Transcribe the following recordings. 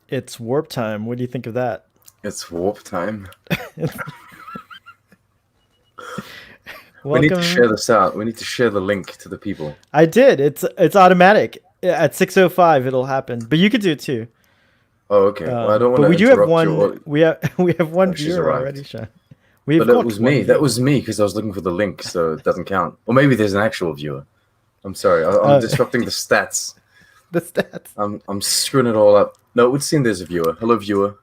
It's warp time. What do you think of that? It's warp time. We need to Welcome. share this out. We need to share the link to the people. I did. It's automatic. At 6:05 it'll happen. But you could do it too. Oh, okay. Well, I don't want But to we do have interrupt you. one. We have we have one Oh, she's viewer already, arrived. Sean. We've But that got was one me. That viewer. was me because I was looking for the link, so it doesn't count. Or maybe there's an actual viewer. I'm sorry. I'm Uh, disrupting the stats. the stats. I'm screwing it all up. No, it would seem there's a viewer. Hello, viewer.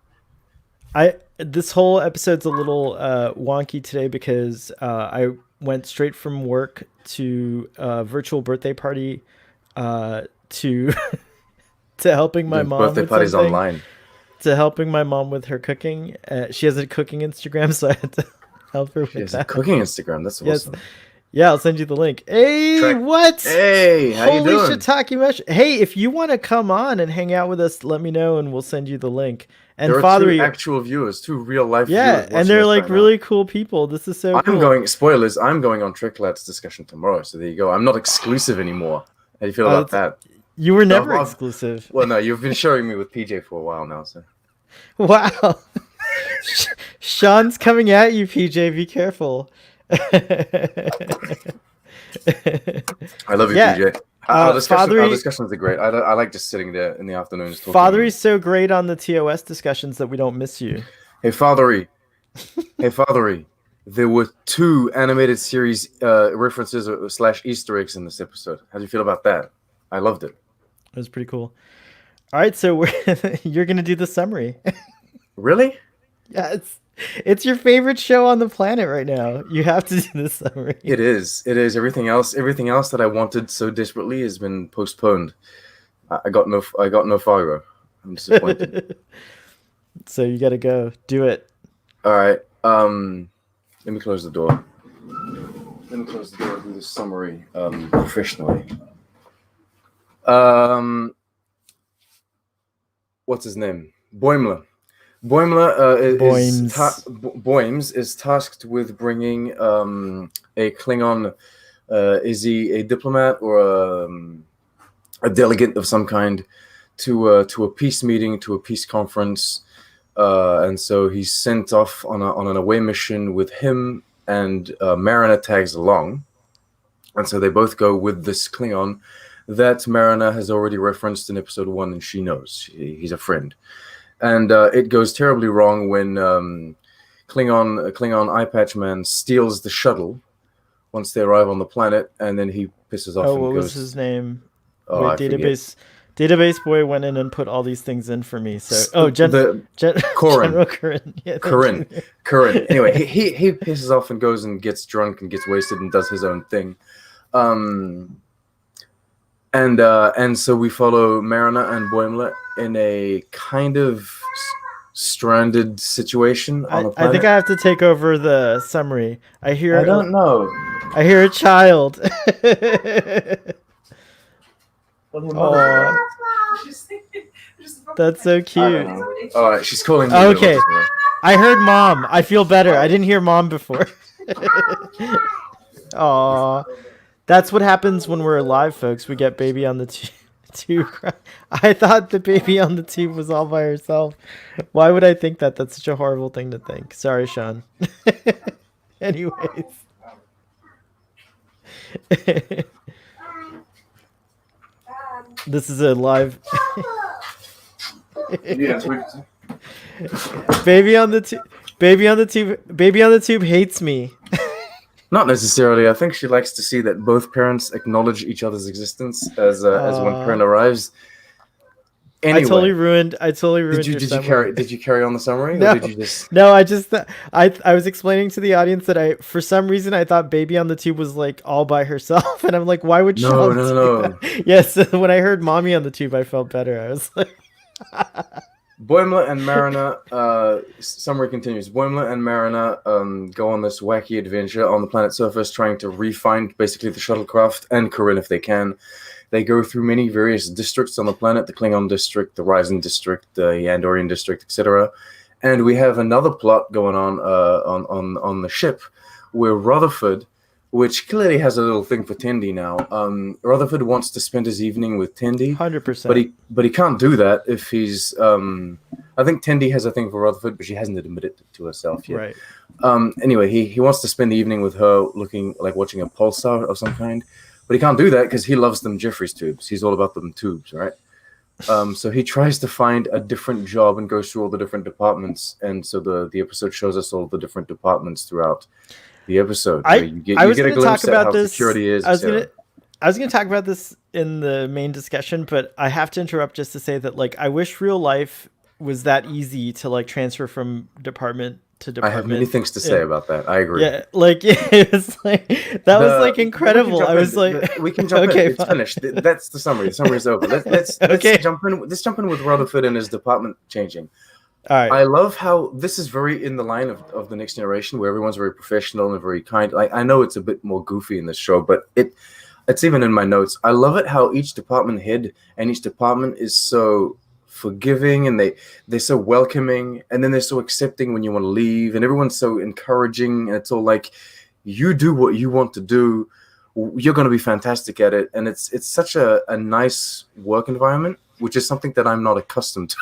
This whole episode's a little wonky today because I went straight from work to a virtual birthday party to to helping my Doing mom birthday with parties something. online. To helping my mom with her cooking. She has a cooking Instagram, so I had to help her She with has a that. cooking Instagram. That's Yes. awesome. Yeah, I'll send you the link. Hey, Track. what? Hey, how you Holy doing? shiitake mush. Hey, if you want to come on and hang out with us, let me know and we'll send you the link. And There are two Fathery, actual viewers, two real life yeah, viewers and watching they're us like right now. really cool people. This is so I'm cool. going, spoilers, I'm going on Tricklad's discussion tomorrow, so there you go. I'm not exclusive anymore. How do you feel about that? You were never I've- exclusive. Well, no, you've been showing me with PJ for a while now, so. Wow. Sean's coming at you, PJ. Be careful. I love you, Yeah. PJ. Our Fathery, discussions are great. I like just sitting there in the afternoons talking. Fathery's so great on the TOS discussions that we don't miss you. Hey, Fathery. Hey, Fathery. There were 2 animated series references / Easter eggs in this episode. How do you feel about that? I loved it. It was pretty cool. All right, so you're gonna do the summary. Really? Yeah, it's your favorite show on the planet right now. You have to do the summary. It is. It is. Everything else that I wanted so desperately has been postponed. I got no Fargo. I'm disappointed. So you gotta go. Do it. All right. Let me close the door. Let me close the door and do the summary professionally. What's his name? Boimler. Boims is tasked with bringing a Klingon. Is he a diplomat or a delegate of some kind to a peace meeting, to a peace conference? And so he's sent off on an away mission with him, and Mariner tags along. And so they both go with this Klingon that Mariner has already referenced in episode 1, and she knows. He's a friend. And it goes terribly wrong when Klingon Eye Patch Man steals the shuttle once they arrive on the planet, and then he pisses off and what goes... was his name? Oh, Wait, Database boy went in and put all these things in for me. So Corin. General Corin. Yeah, Corin. Anyway, he pisses off and goes and gets drunk and gets wasted and does his own thing. And so we follow Mariner and Boimler in a kind of stranded situation on the planet. I think I have to take over the summary. I don't know. I hear a child. Oh, that's so cute. All right, she's calling me. Okay, I heard mom. I feel better. I didn't hear mom before. Aw, that's what happens when we're alive, folks. We get baby on the tube. I thought the baby on the tube was all by herself. Why would I think that? That's such a horrible thing to think. Sorry, Sean. Anyways. This is a live... Baby on the tube hates me. Not necessarily. I think she likes to see that both parents acknowledge each other's existence as one parent arrives. Anyway, I totally ruined. Did you carry on the summary? No, or did you just... No. I was explaining to the audience that for some reason I thought baby on the tube was like all by herself, and I'm like, why would Sean do that? Yes. When I heard mommy on the tube, I felt better. I was like. Boimler and Mariner, summary continues. Boimler and Mariner go on this wacky adventure on the planet's surface, trying to re-find basically the shuttlecraft and Corinne if they can. They go through many various districts on the planet, the Klingon district, the Ryzen district, the Andorian district, etc. And we have another plot going on the ship where Rutherford which clearly has a little thing for Tendi now. Rutherford wants to spend his evening with Tendi, 100%. but he can't do that if he's. I think Tendi has a thing for Rutherford, but she hasn't admitted it to herself yet. Right. Anyway, he wants to spend the evening with her, watching a pulsar of some kind, but he can't do that because he loves them Jeffries tubes. He's all about them tubes, right? So he tries to find a different job and goes through all the different departments, and so the episode shows us all the different departments throughout the episode. I You get was a going to glimpse talk at about how this. security is. I was going to talk about this in the main discussion, but I have to interrupt just to say that like I wish real life was that easy to like transfer from department to I department. have many things to say about that. I agree. Yeah, like it was like that was like incredible. I was like, we can jump okay, in. It's fine. finished. That's the summary. The summary's over. Let's Okay. jump in. Let's jump in with Rutherford and his department changing. All right. I love how this is very in the line of the Next Generation, where everyone's very professional and very kind. Like, I know it's a bit more goofy in this show, but it's even in my notes. I love it how each department head and each department is so forgiving, and they're so welcoming, and then they're so accepting when you want to leave, and everyone's so encouraging, and it's all like, you do what you want to do, you're going to be fantastic at it. And it's such a nice work environment, which is something that I'm not accustomed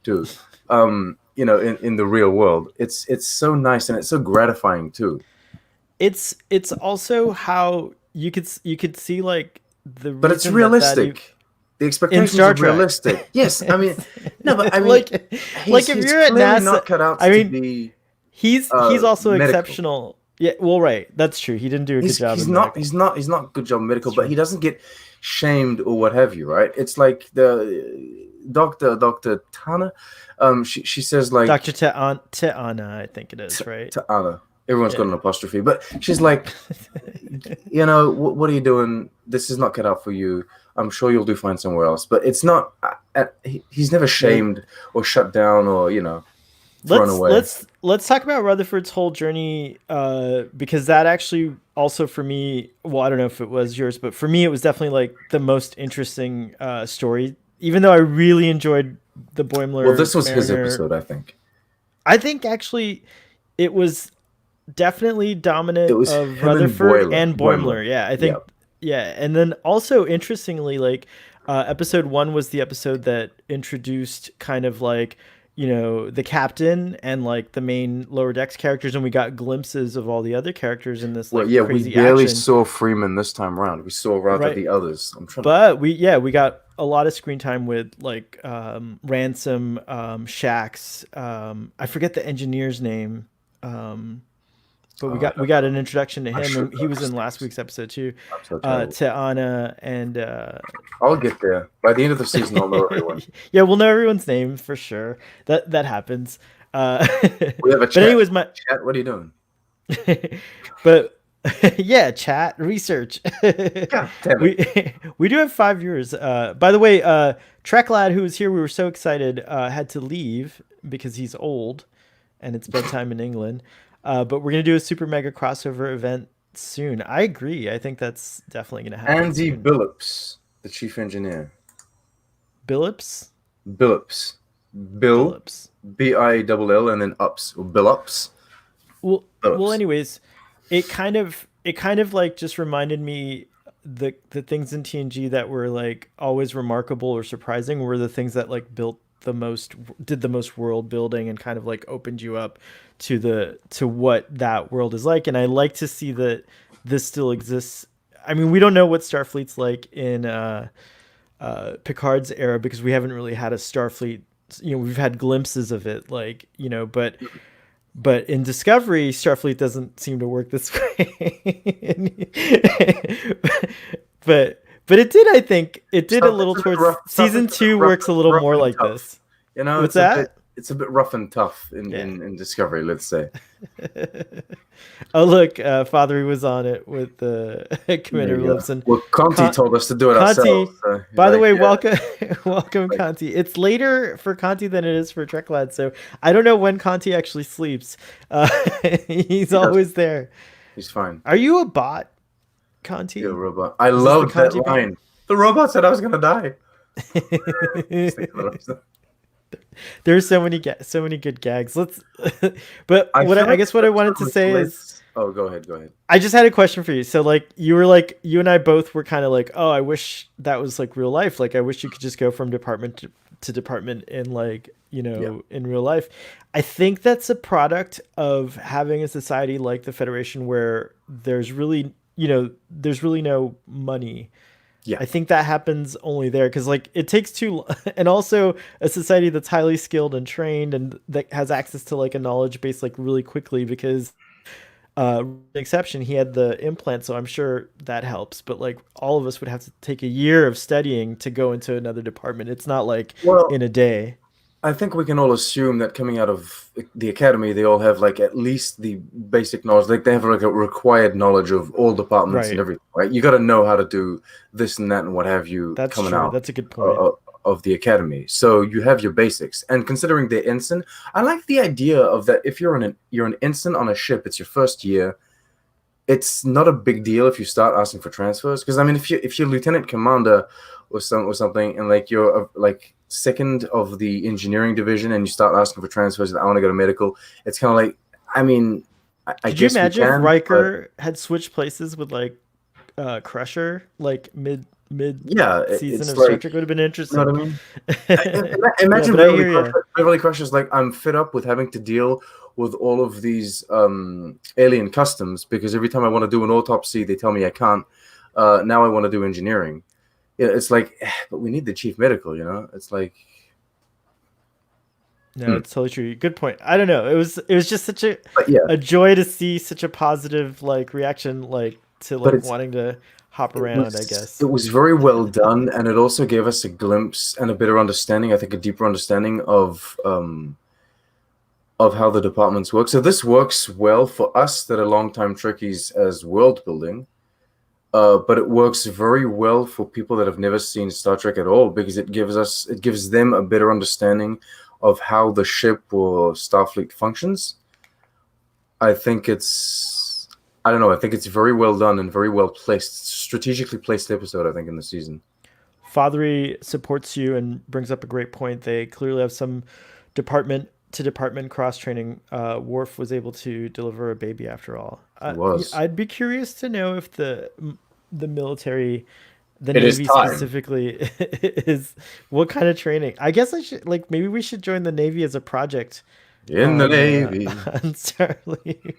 to. In the real world, it's so nice, and it's so gratifying too. It's also how you could see like the But it's reason realistic. The expectations Star are Trek. realistic. Yes, I mean, no, but I mean, like he's if you're at clearly NASA, not cut out I mean, to be. he's also medical. exceptional. Yeah, well, right, that's true. He didn't do a good job. He's in not. medical. He's not good job in medical, but he doesn't get shamed or what have you, right? It's like the Dr. Tana. She says like Dr. Teana, I think it is, right? Tana. Everyone's got an apostrophe, but she's like, what are you doing? This is not cut out for you. I'm sure you'll do fine somewhere else. But it's not. He's never shamed or shut down or thrown away. Let's talk about Rutherford's whole journey, because that actually also for me. Well, I don't know if it was yours, but for me, it was definitely like the most interesting story. Even though I really enjoyed the Boimler. Well, this was his Mariner. episode, I think. I think actually, it was definitely dominant It was of him Rutherford and Boimler. Yeah, I think. Yeah, and then also interestingly, like episode 1 was the episode that introduced kind of like the captain and like the main lower decks characters, and we got glimpses of all the other characters in this. Like, crazy we barely action. saw Freeman this time around. We saw rather the others. But we got a lot of screen time with like Ransom, Shax. I forget the engineer's name. But we got an introduction to him, and he was in last week's episode too. To Anna and I'll get there by the end of the season. I'll know everyone. Yeah, we'll know everyone's name for sure. That happens. We have a chat. But anyways, chat. What are you doing? But yeah, chat research. God damn it. We do have 5 viewers. By the way, Trek Lad, who was here, we were so excited, had to leave because he's old, and it's bedtime in England. But we're going to do a super mega crossover event soon. I agree. I think that's definitely going to happen. Andy Billups, the chief engineer. Billups? Billups. Billups. Bill, and then ups. Or Billups. Well, anyways, it kind of like just reminded me the things in TNG that were like always remarkable or surprising were the things that like did the most world building and kind of like opened you up to what that world is like. And I like to see that this still exists. I mean, we don't know what Starfleet's like in Picard's era because we haven't really had a Starfleet. We've had glimpses of it, like, but in Discovery, Starfleet doesn't seem to work this way. But it did, I think. It did a little towards season 2 works a little more like this. What's that? It's a bit rough and tough in Discovery, let's say. Oh, look, Fathery was on it with Commander Wilson. Well, Conti told us to do it ourselves. By the way, welcome, Conti. It's later for Conti than it is for Trek Lad, so I don't know when Conti actually sleeps. He's always there. He's fine. Are you a bot, Conti? You're a robot. I love that line. The robot said I was going to die. There's so many good gags. Let's. But I what feel I like guess this what I wanted episode to say is reflects. Oh, go ahead. Go ahead. I just had a question for you. So like you and I both were kind of like, oh, I wish that was like real life. Like I wish you could just go from department to department in like, Yeah. in real life. I think that's a product of having a society like the Federation where there's really no money. Yeah. I think that happens only there because like it takes and also a society that's highly skilled and trained and that has access to like a knowledge base like really quickly because exception he had the implant, so I'm sure that helps, but like all of us would have to take a year of studying to go into another department. It's not like Well, in a day. I think we can all assume that coming out of the academy, they all have like at least the basic knowledge. Like they have like a required knowledge of all departments and Right, everything, right? You got to know how to do this and that and what have you that's coming true, out that's a good point. of the academy. So you have your basics. And considering the ensign, I like the idea of that. If you're an ensign on a ship, it's your first year. It's not a big deal if you start asking for transfers, because I mean, if you're lieutenant commander or something, and like you're like second of the engineering division, and you start asking for transfers, I want to go to medical. It's kind of like, I mean, I Could you guess we imagine if can, but Riker had switched places with like Crusher like mid yeah, season it's of Star like, Trek? Would have been you know interesting. what I mean. Yeah, Imagine but I hear you. Beverly Crusher's like, I'm fed up with having to deal with all of these alien customs because every time I want to do an autopsy, they tell me I can't. Now I want to do engineering. Yeah, it's like, but we need the chief medical, you know? It's like, No, it's totally true. Good point. I don't know. It was just such but yeah, a joy to see such a positive like reaction like to but like wanting to hop around, I it guess. was very well done, and it also gave us a glimpse and a better understanding, I think a deeper understanding of how the departments work. So this works well for us that are longtime Trekkies as world building. But it works very well for people that have never seen Star Trek at all because it gives them a better understanding of how the ship or Starfleet functions. I think it's I don't know, I think it's very well done and very well placed, strategically placed episode, I think, in the season. Fathery supports you and brings up a great point. They clearly have some department to department cross training. Worf was able to deliver a baby after all. It was. I'd be curious to know if the military, the It is Navy time. specifically, is what kind of training. I guess I should like maybe we should join the Navy as a project In the on Navy. on Starly.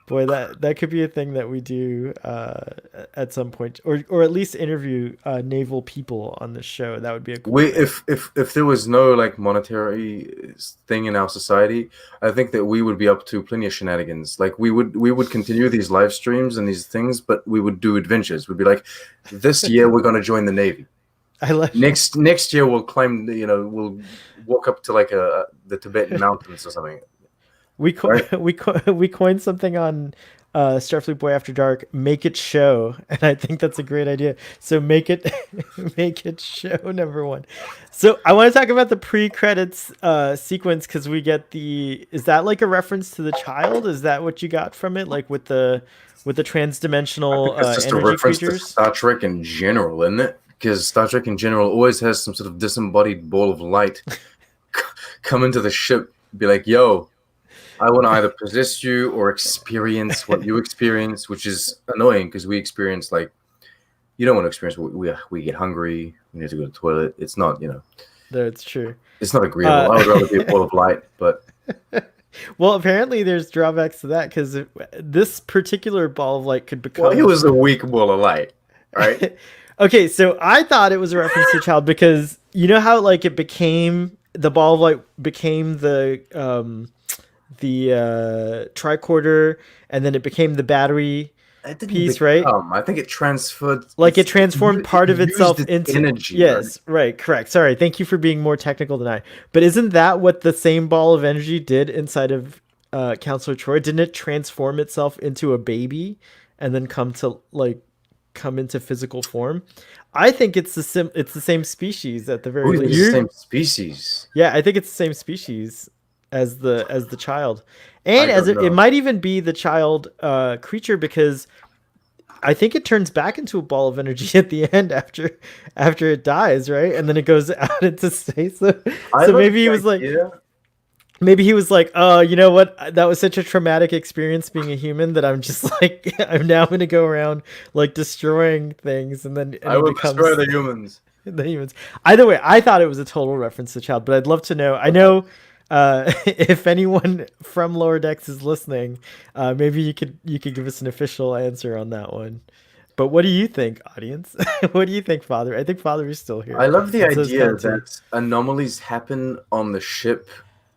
Boy, that could be a thing that we do at some point, or at least interview naval people on this show. That would be a cool We thing. if there was no like monetary thing in our society, I think that we would be up to plenty of shenanigans. Like we would continue these live streams and these things, but we would do adventures. We'd be like, this year we're gonna join the Navy. I love Next year we'll climb. We'll walk up to like the Tibetan mountains or something. Right? we coined something on Starfleet Boy After Dark. Make it show, and I think that's a great idea. So make it make it show number one. So I want to talk about the pre-credits sequence because we get the. Is that like a reference to the child? Is that what you got from it? Like with the I think transdimensional that's just a energy reference to creatures? Star Trek in general, isn't it? Because Star Trek in general always has some sort of disembodied ball of light come into the ship, be like, "Yo, I want to either possess you or experience what you experience," which is annoying because we experience like you don't want to experience. We get hungry. We need to go to the toilet. It's not That's true. it's not agreeable. I would rather be a ball of light, but Well, apparently there's drawbacks to that because this particular ball of light could well, he become. was a weak ball of light, right? Okay, so I thought it was a reference to child because you know how like it became the ball of light became the tricorder and then it became the battery It didn't piece, right? become. I think it transferred. Like it transformed part of Used itself its into. energy, right? Yes, right, correct. Sorry, thank you for being more technical than I. But isn't that what the same ball of energy did inside of Counselor Troy? Didn't it transform itself into a baby and then come into physical form? I think it's the same species at the Oh, very it's least. the same species. Yeah, I think it's the same species as the child, I and as don't it know. might even be the child creature because I think it turns back into a ball of energy at the end after it dies, right? And then it goes out into space. So, I so love maybe he the was like, idea. oh, you know what? That was such a traumatic experience being a human that I'm just like, I'm now going to go around like destroying things, and I he will destroy becomes the humans. the humans. Either way, I thought it was a total reference to Child, but I'd love to know. I Okay. know if anyone from Lower Decks is listening, maybe you could give us an official answer on that one. But what do you think, audience? What do you think, Father? I think Father is still I here, love the and so is idea Conti. that anomalies happen on the ship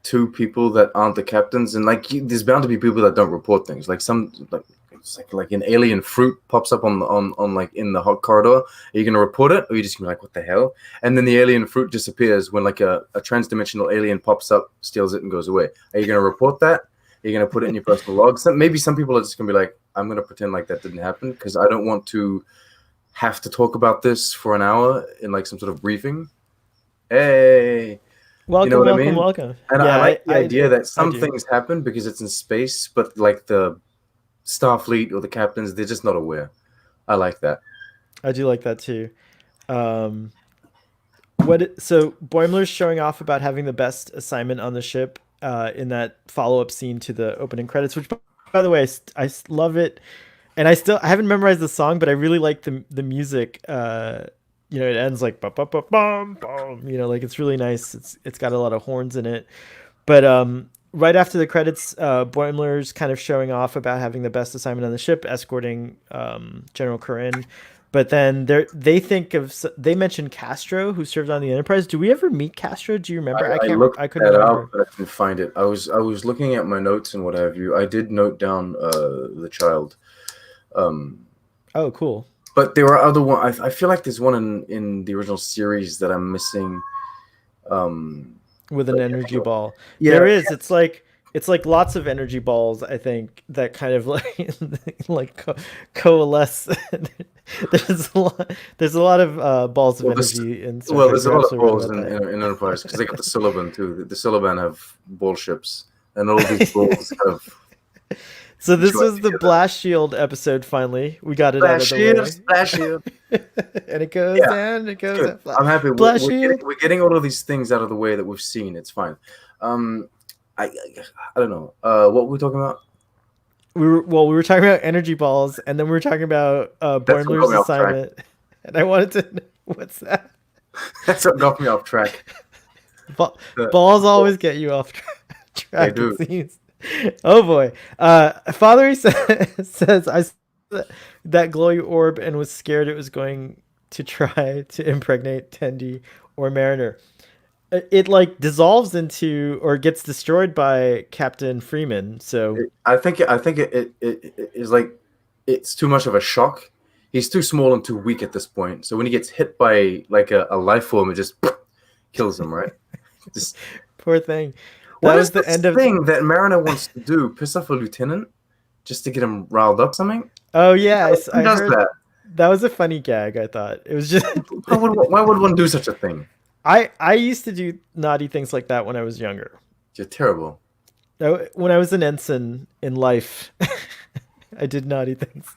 to people that aren't the captains, and like there's bound to be people that don't report things. Like some, like it's like an alien fruit pops up on like in the hot corridor. Are you gonna report it, or are you just gonna be like, what the hell? And then the alien fruit disappears when like a transdimensional alien pops up, steals it, and goes away. Are you gonna report that? Are you gonna put it in your personal log? Maybe some people are just gonna be like, I'm gonna pretend like that didn't happen because I don't want to have to talk about this for an hour in like some sort of briefing. Hey, you know Welcome, what I welcome, mean? welcome. And I Yeah, like the I idea that I some do. things happen because it's in space, but like the Starfleet or the captains, they're just not aware. I like that. I do like that too. Um, so Boimler's showing off about having the best assignment on the ship in that follow-up scene to the opening credits, which by the way, love it. And I haven't memorized the song, but I really like the music. It ends like bum, bum, bum, bum, bum, like it's really nice. It's got a lot of horns in it. But right after the credits, Boimler's kind of showing off about having the best assignment on the ship, escorting General Corinne. But then they mentioned Castro, who served on the Enterprise. Do we ever meet Castro? Do you remember? I looked I couldn't that up, remember. but I couldn't find it. I was looking at my notes and what have you. I did note down the child. Um, Oh, cool. but there are other one. I feel like there's one in the original series that I'm missing. Um, With an like, energy ball. yeah, There is. It's like lots of energy balls. I think that kind of like coalesce. There's a lot of balls of well, this energy in Star well, Trek. there's a You're lot of absolutely right balls about that. in Enterprise because they got the Syllaban too. The Syllaban have ball ships, and all these balls kind of So this join was the together. blast shield episode. Finally, we got it out of Splash the here, way, splash here. and it goes Yeah, down. It it's goes good. up. I'm happy. Blast shield. We're getting all of these things out of the way that we've seen. It's fine. Um, I I don't know. What were we talking about? We were talking about energy balls, and then we were talking about That's what got Boimler's me off track. assignment, and I wanted to know what's that. That's what got me off track. Ba- The, Balls always get you off they track, it do. seems. Oh boy. Father says I saw that glowy orb and was scared it was going to try to impregnate Tendi or Mariner. It like dissolves into or gets destroyed by Captain Freeman. So I think it is like it's too much of a shock. He's too small and too weak at this point. So when he gets hit by like a life form, it just kills him, right? Just poor thing. That what is was the this end of. thing that Mariner wants to do? Piss off a lieutenant just to get him riled up? Something? Oh yeah, Who I does heard that? that was a funny gag. I thought it was just. Why would one do such a thing? I used to do naughty things like that when I was younger. You're terrible. When I was an ensign in life, I did naughty things.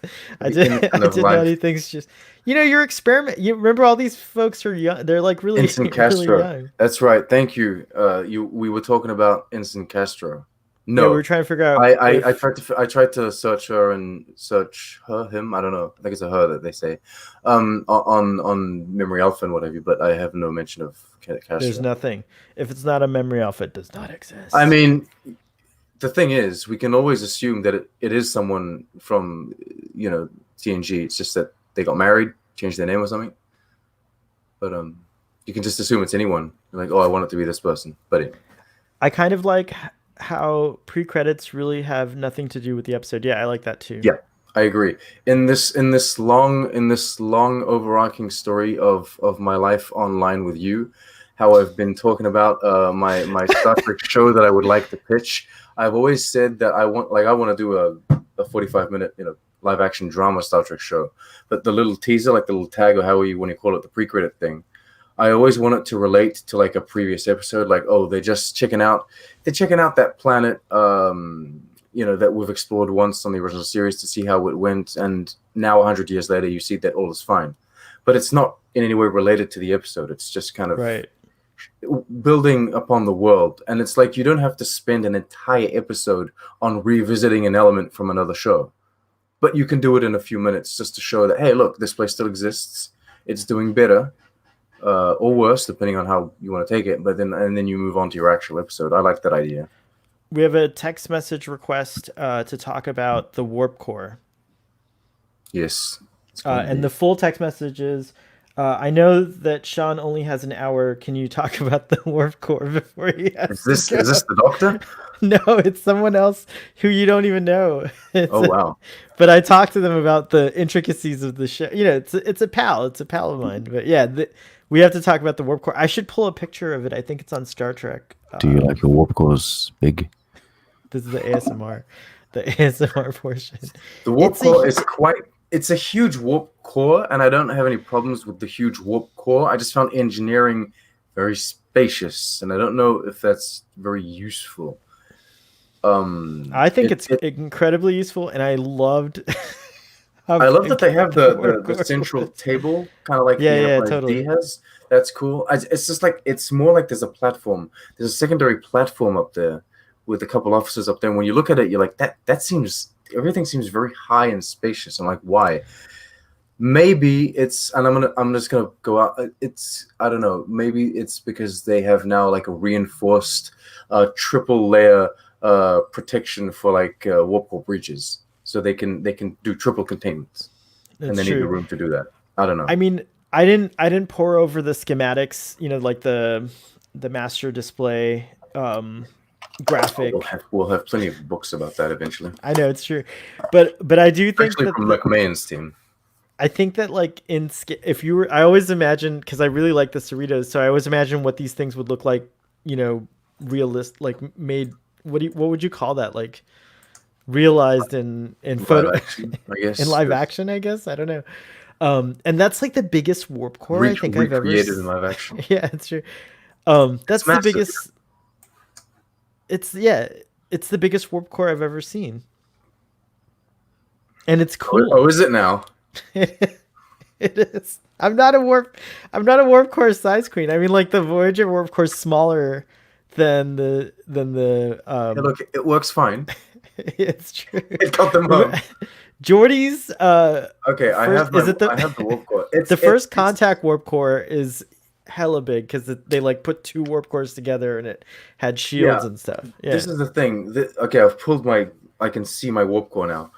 I The did ensign I of did naughty life. things. Just your experiment. You remember all these folks are young. They're like really Ensign really Castro. young. That's right. Thank you. We were talking about Ensign Castro. Yeah, we were No, trying to figure out I if tried to search her and search him. I don't know. I think it's a her that they say, on Memory Alpha and what have you. But I have no mention of there's Castro. nothing. If it's not a memory alpha, it does not I exist. mean, the thing is, we can always assume that it is someone from TNG. It's just that they got married, changed their name or something. But you can just assume it's anyone. You're like, oh, I want it to be this person. But anyway. I kind of like how pre-credits really have nothing to do with the episode. Yeah, I like that too. Yeah, I agree. In this long overarching story of my life online with you, how I've been talking about my Star Trek show that I would like to pitch. I've always said that I want to do a 45-minute live action drama Star Trek show, but the little teaser, like the little tag or however you want to call it, the pre-credit thing. I always want it to relate to like a previous episode, like, oh, they're checking out that planet. that we've explored once on the original series to see how it went, and now 100 years later you see that all is fine, but it's not in any way related to the episode. It's just kind of Right. building upon the world, and it's like you don't have to spend an entire episode on revisiting an element from another show, but you can do it in a few minutes just to show that, hey, look, this place still exists, it's doing better, or worse depending on how you want to take it, but then you move on to your actual episode. I like that idea. We have a text message request to talk about the warp core. Yes. And the full text message is, I know that Sean only has an hour. Can you talk about the warp core before he has is to go? this the doctor? No, it's someone else who you don't even know. Oh, wow. But I talked to them about the intricacies of the show. It's a pal. It's a pal of mine. But yeah, we have to talk about the warp core. I should pull a picture of it. I think it's on Star Trek. Do you like your warp cores big? This is the ASMR. The ASMR portion. The warp core is it's a huge warp core, and I don't have any problems with the huge warp core. I just found engineering very spacious, and I don't know if that's very useful. I think it's incredibly useful, and I loved. I love that they have the central table, kind of like the Enterprise totally. D has. That's cool. It's just like, it's more like there's a platform. There's a secondary platform up there with a couple officers up there. And when you look at it, you're like, everything seems very high and spacious. I'm like, why? Maybe it's, and I'm just gonna go out. I don't know. Maybe it's because they have now like a reinforced triple layer protection for like warp core breaches, so they can do triple containments, and they need the room to do that. I don't know. I mean, I didn't pore over the schematics, like the master display graphic. We'll have plenty of books about that eventually. I know it's true, but I do think actually that from McMahon's team. I think that like I always imagine, because I really like the Cerritos, so I always imagine what these things would look like, realist, like made. What would you call that? Like realized in photo action, I guess. In live action, I guess. I don't know. And that's like the biggest warp core I think I've ever created in live action. Yeah, it's true. That's the biggest. It's the biggest warp core I've ever seen, and it's cool. Oh, is it now? It is. I'm not a warp core size queen. I mean, like the Voyager warp core is smaller than the. Hey, look, it works fine. It's true. It got them home. Geordie's. Okay, I have the warp core. The first contact warp core is hella big because they like put two warp cores together and it had shields and stuff. Yeah. This is the thing. Okay, I've pulled I can see my warp core now.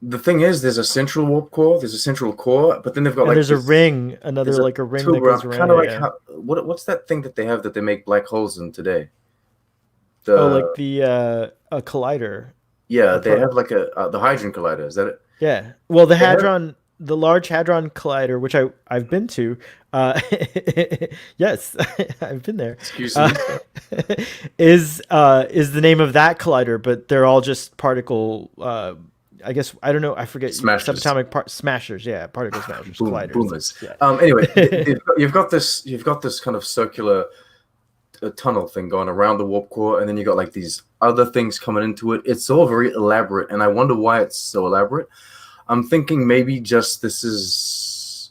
The thing is, there's a central warp core, there's a central core, but then they've got there's a ring, a ring that goes around. Kind of like what's that thing that they have that they make black holes in today? Like the a collider. Yeah, they have like the Hadron Collider. Is that it? Yeah. Well, the Hadron, the Large Hadron Collider, which I've been to. Yes, I've been there. Excuse me. Is the name of that collider, but they're all just particle. I guess I don't know. I forget. Smashers. Subatomic smashers. Yeah, particle smashers. Colliders. Boomers. Yeah. Anyway, you've got this kind of circular tunnel thing going around the warp core, and then you got like these other things coming into it. It's all very elaborate, and I wonder why it's so elaborate. I'm thinking maybe just this is,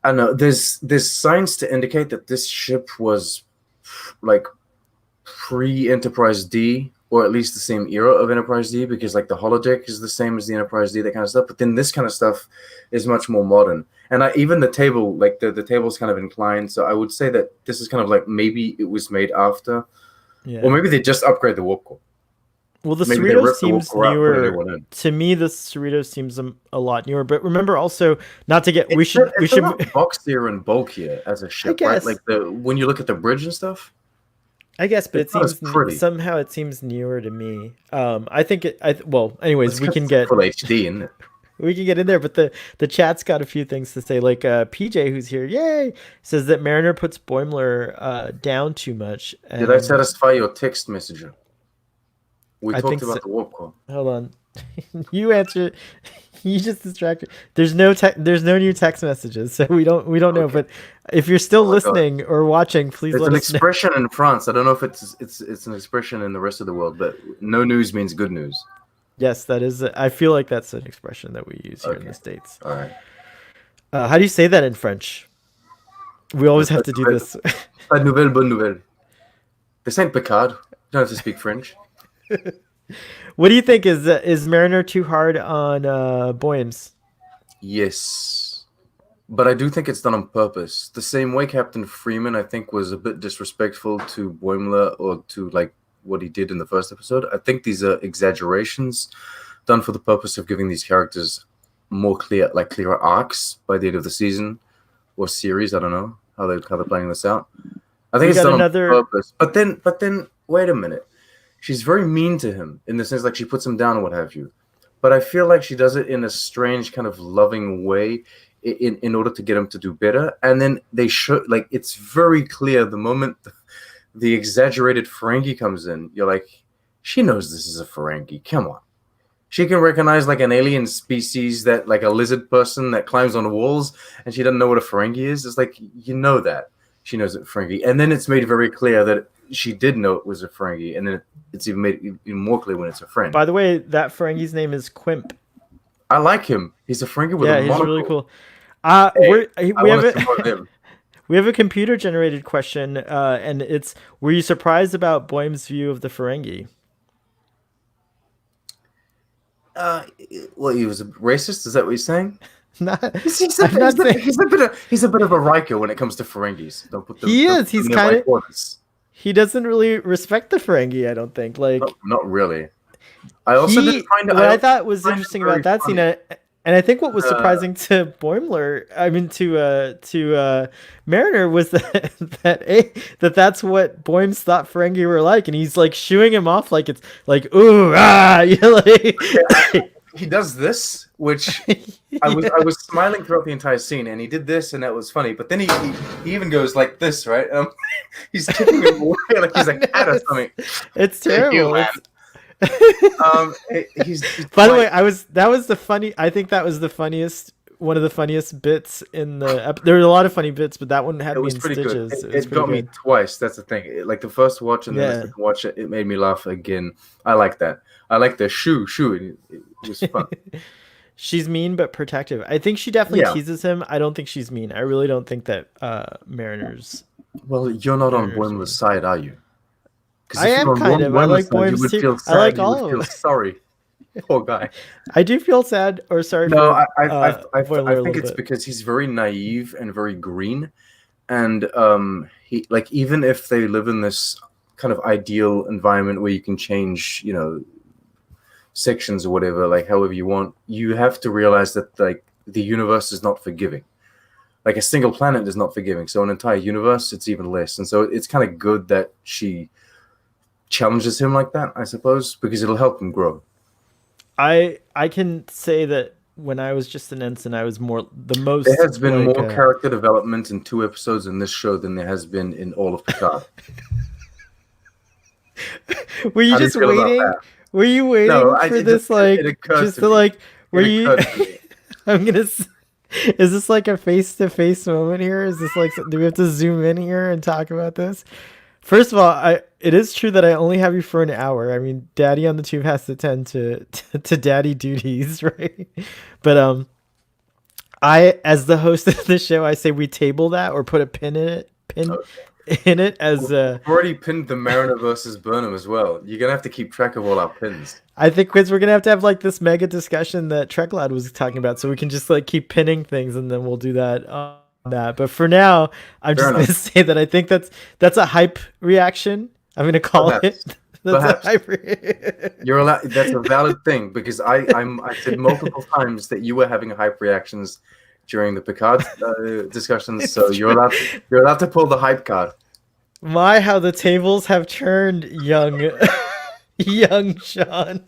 I don't know, there's signs to indicate that this ship was like pre-Enterprise D, or at least the same era of Enterprise D, because like the holodeck is the same as the Enterprise D, that kind of stuff. But then this kind of stuff is much more modern. And even the table, like the table's kind of inclined. So I would say that this is kind of like, maybe it was made after, or maybe they just upgrade the warp core. Well, the Cerritos seems newer. To me, the Cerritos seems a lot newer. But remember also, not to get, we should boxier and bulkier as a ship, right? Like when you look at the bridge and stuff. I guess, but it seems somehow it seems newer to me. I think anyways, we can get full HD in it. We can get in there, but the chat's got a few things to say. Like PJ, who's here, yay, says that Mariner puts Boimler down too much. Did I satisfy your text messenger? We talked about the warp core. Hold on. You answer. You just distracted. There's no new text messages, so we don't know. Okay. But if you're still Oh my God. listening or watching, please It's let an us know. expression in France. I don't know if it's an expression in the rest of the world, but no news means good news. Yes, that is. I feel like that's an expression that we use here in Okay. the States. All right. How do you say that in French? We always have to do Pas this. de nouvelle, bonne nouvelle. This ain't Picard. You don't have to speak French. What do you think? Is Mariner too hard on Boymes? Yes. But I do think it's done on purpose. The same way Captain Freeman, I think, was a bit disrespectful to Boimler or to like what he did in the first episode. I think these are exaggerations done for the purpose of giving these characters more clearer arcs by the end of the season or series. I don't know how they're playing this out. I think We it's got done another- on purpose. But then wait a minute. She's very mean to him in the sense like she puts him down and what have you. But I feel like she does it in a strange kind of loving way in order to get him to do better. And then they show like it's very clear the moment the exaggerated Ferengi comes in, you're like, she knows this is a Ferengi. Come on. She can recognize like an alien species that like a lizard person that climbs on walls and she doesn't know what a Ferengi is. It's like, you know that. She knows it Ferengi. And then it's made very clear that she did know it was a Ferengi. And then it's even made even more clear when it's a friend. By the way, that Ferengi's name is Quimp. I like him. He's a Ferengi with Yeah, a he's monocle. really cool. Hey, We have support him. we have a computer generated question, and it's: were you surprised about Boyme's view of the Ferengi? Well, he was a racist. Is that what he's saying? Not, He's I'm not saying a bit of a Riker when it comes to Ferengis. Don't put them. He don't is. put He's them in my kinda- quarters. he doesn't really respect the Ferengi. I don't think. Like Not really. I also didn't find what I thought also was find it interesting very about that funny. scene, and I think what was surprising to Boimler, I mean to Mariner, was that's what Boymes thought Ferengi were like, and he's like shooing him off like it's like ooh ah, you know, like. He does this, which I was smiling throughout the entire scene, and he did this, and that was funny. But then he even goes like this, right? He's kicking him away like he's a cat or something. It's Thank you, terrible. man. It's- He's By the way, that was the funny. I think that was the funniest. One of the funniest bits in the. There were a lot of funny bits, but that one had it me was in pretty stitches. good. It was It pretty got me good. twice. That's the thing. Like the first watch and then the second watch, it made me laugh again. I like that. I like the shoo. It was fun. She's mean but protective. I think she definitely Yeah. teases him. I don't think she's mean. I really don't think that Mariner's. Well, you're not on Mariners, Boimler's side, are you? 'Cause I if am you're on kind of. I Boimler's like side, you Boymes would too. feel I sad. like You all would of feel them. sorry. Poor guy. I do feel sad or sorry No, for. I Boimler a think little it's bit. because he's very naive and very green, and he like even if they live in this kind of ideal environment where you can change, sections or whatever, like however you want, you have to realize that like the universe is not forgiving. Like a single planet is not forgiving, so an entire universe, it's even less. And so it's kind of good that she challenges him like that, I suppose, because it'll help him grow. I can say that when I was just an ensign, I was the most. There has been like, more character development in 2 episodes in this show than there has been in all of Picard. Were you How do you just feel about waiting? that? Were you waiting No, for this like it occurs just to to me. like? Were It you? occurs to me. I'm gonna. Is this like a face-to-face moment here? Is this like? Do we have to zoom in here and talk about this? First of all, it is true that I only have you for an hour. I mean, Daddy on the Tube has to tend to daddy duties, right? But I, as the host of the show, I say we table that or put a pin in it. In it as We've already pinned the Mariner versus Burnham as well. You're gonna have to keep track of all our pins. I think because we're gonna have to have like this mega discussion that Treklad was talking about, so we can just like keep pinning things and then we'll do that on that. But for now, I'm Fair just gonna enough. say that I think that's a hype reaction. I'm gonna call Perhaps. it. That's Perhaps. a hype. You're allowed. That's a valid thing because I said multiple times that you were having hype reactions during the Picard discussions. So It's you're allowed to pull the hype card. My, how the tables have turned, young Sean.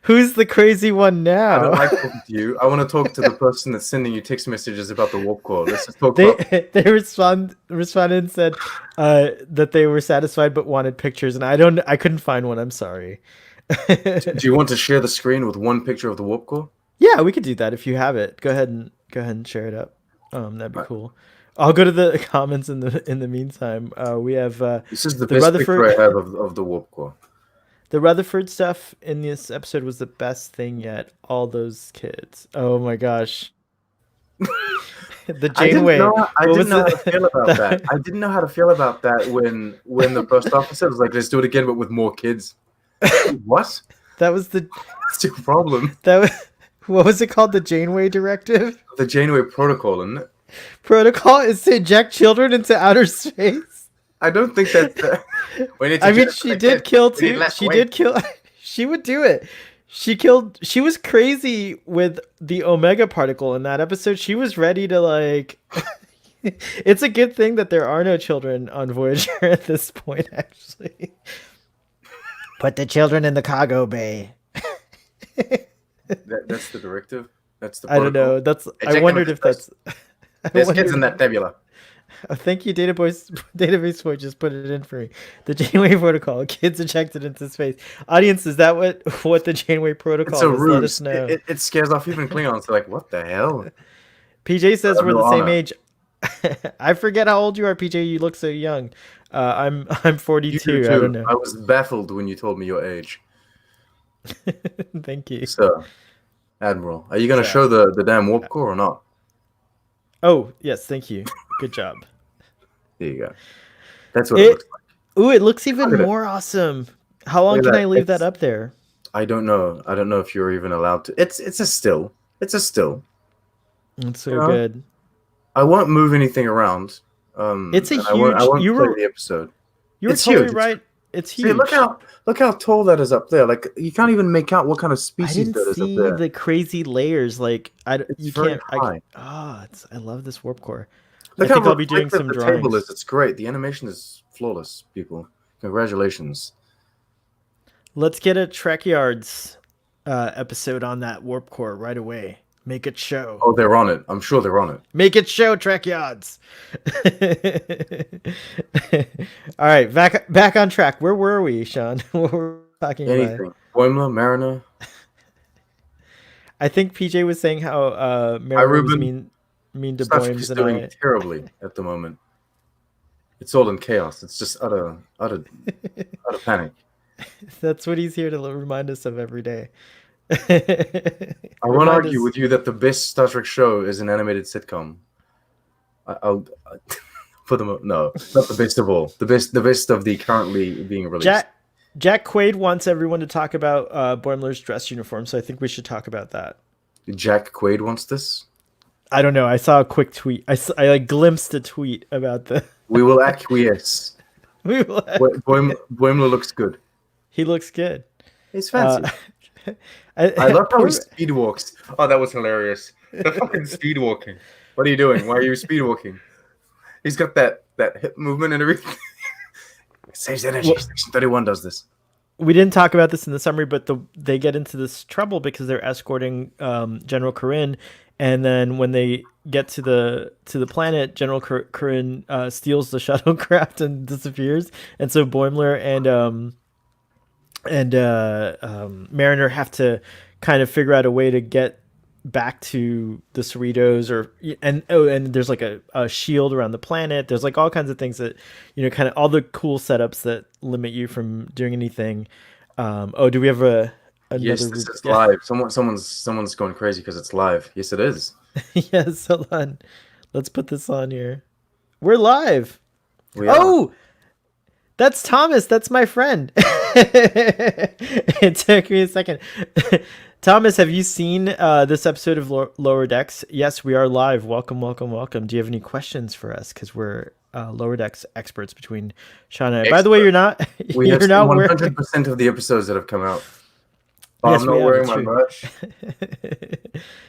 Who's the crazy one I don't now? like talking to you. I want to talk to the person that's sending you text messages about the warp core. Let's just talk They about. they responded and said that they were satisfied but wanted pictures, and I couldn't find one. I'm sorry. Do you want to share the screen with one picture of the warp core? Yeah, we could do that if you have it. Go ahead and share it up. That'd be Right. cool. I'll go to the comments in the meantime. We have This is the the best picture Rutherford I have of the warp core. the Rutherford stuff in this episode was the best thing yet. All those kids. Oh my gosh. The Janeway. I What didn't was know how it? to feel about that. I didn't know how to feel about that when the first officer was like, "Let's do it again, but with more kids." What? That was the That's your problem. that was, what was it called? The Janeway directive? The Janeway protocol, isn't it? Protocol is to eject children into outer space. I don't think that's. We need to I mean, just she like did that. kill We need two. less She weight. did kill. She would do it. She was crazy with the Omega particle in that episode. She was ready to like. It's a good thing that there are no children on Voyager at this point, actually. Put the children in the cargo bay. That's the directive. That's the. I don't know. protocol. I Eject wondered them if that's. There's kids in that nebula. Oh, thank you, Database Boy just put it in for me. The Janeway Protocol. Kids ejected into space. Audience, is that what the Janeway Protocol It's a is? Let us ruse. know. It scares off even Klingons. They're like, "What the hell?" PJ says I have we're no the same honor. age. I forget how old you are, PJ. You look so young. I'm You 42. do I too. don't know. I was baffled when you told me your age. Thank you. So, Admiral, are you going to Chat. show the damn warp core or not? Oh yes, thank you. Good job. There you go. That's what it looks like. Ooh, it looks even Look at it. more awesome. How long Look at can that. I leave that It's- up there? I don't know. I don't know if you're even allowed to. It's a still. It's a still. It's so You know? good. I won't move anything around. It's a and I won't huge- you play were- the episode. You were It's totally huge. right. It's See, huge. look how tall that is up there. Like you can't even make out what kind of I species didn't that is up see there. the crazy layers. Like It's you very can't. high. I love this warp core. Look I think how I'll be doing reflective some the table drawings. is. It's great. The animation is flawless, people. Congratulations. Let's get a Trek Yards episode on that warp core right away. Make it show. Oh, they're on it. I'm sure they're on it. Make it show, Trek Yards. All right, back on track. Where were we, Sean? What were we talking about? Anything. Boimler, Mariner. I think PJ was saying how Mariner was Ruben. mean to Starfleet Boims is and doing I. terribly at the moment. It's all in chaos. It's just utter panic. That's what he's here to remind us of every day. I won't argue with you that the best Star Trek show is an animated sitcom. I'll put them up. No, not the best of all. The best of the currently being released. Jack Quaid wants everyone to talk about Boimler's dress uniform, so I think we should talk about that. Jack Quaid wants this. I don't know. I saw a quick tweet. I like glimpsed a tweet about the. We will acquiesce. Boimler looks good. He looks good. He's fancy. I love how he speed walks. Oh, that was hilarious. The fucking speed walking. What are you doing? Why are you speed walking? He's got that hip movement and everything. Saves energy. Section 31 does this. We didn't talk about this in the summary, but they get into this trouble because they're escorting General Corinne, and then when they get to the planet, General Corinne steals the shuttlecraft and disappears, and so Boimler and Mariner have to kind of figure out a way to get back to the Cerritos, and there's like a shield around the planet. There's like all kinds of things that, kind of all the cool setups that limit you from doing anything. Do we have another? Yes, this is live. Someone's going crazy because it's live. Yes, it is. Yes, hold on. Let's put this on here. We're live. We are. Oh, that's Thomas. That's my friend. It took me a second. Thomas, have you seen this episode of Lower Decks? Yes, we are live. Welcome, welcome, welcome. Do you have any questions for us? Because we're Lower Decks experts between Sean and I. By the way, you're not. We have You're not 100% of the episodes that have come out. Oh, Yes, I'm not we have, wearing it's my true. merch.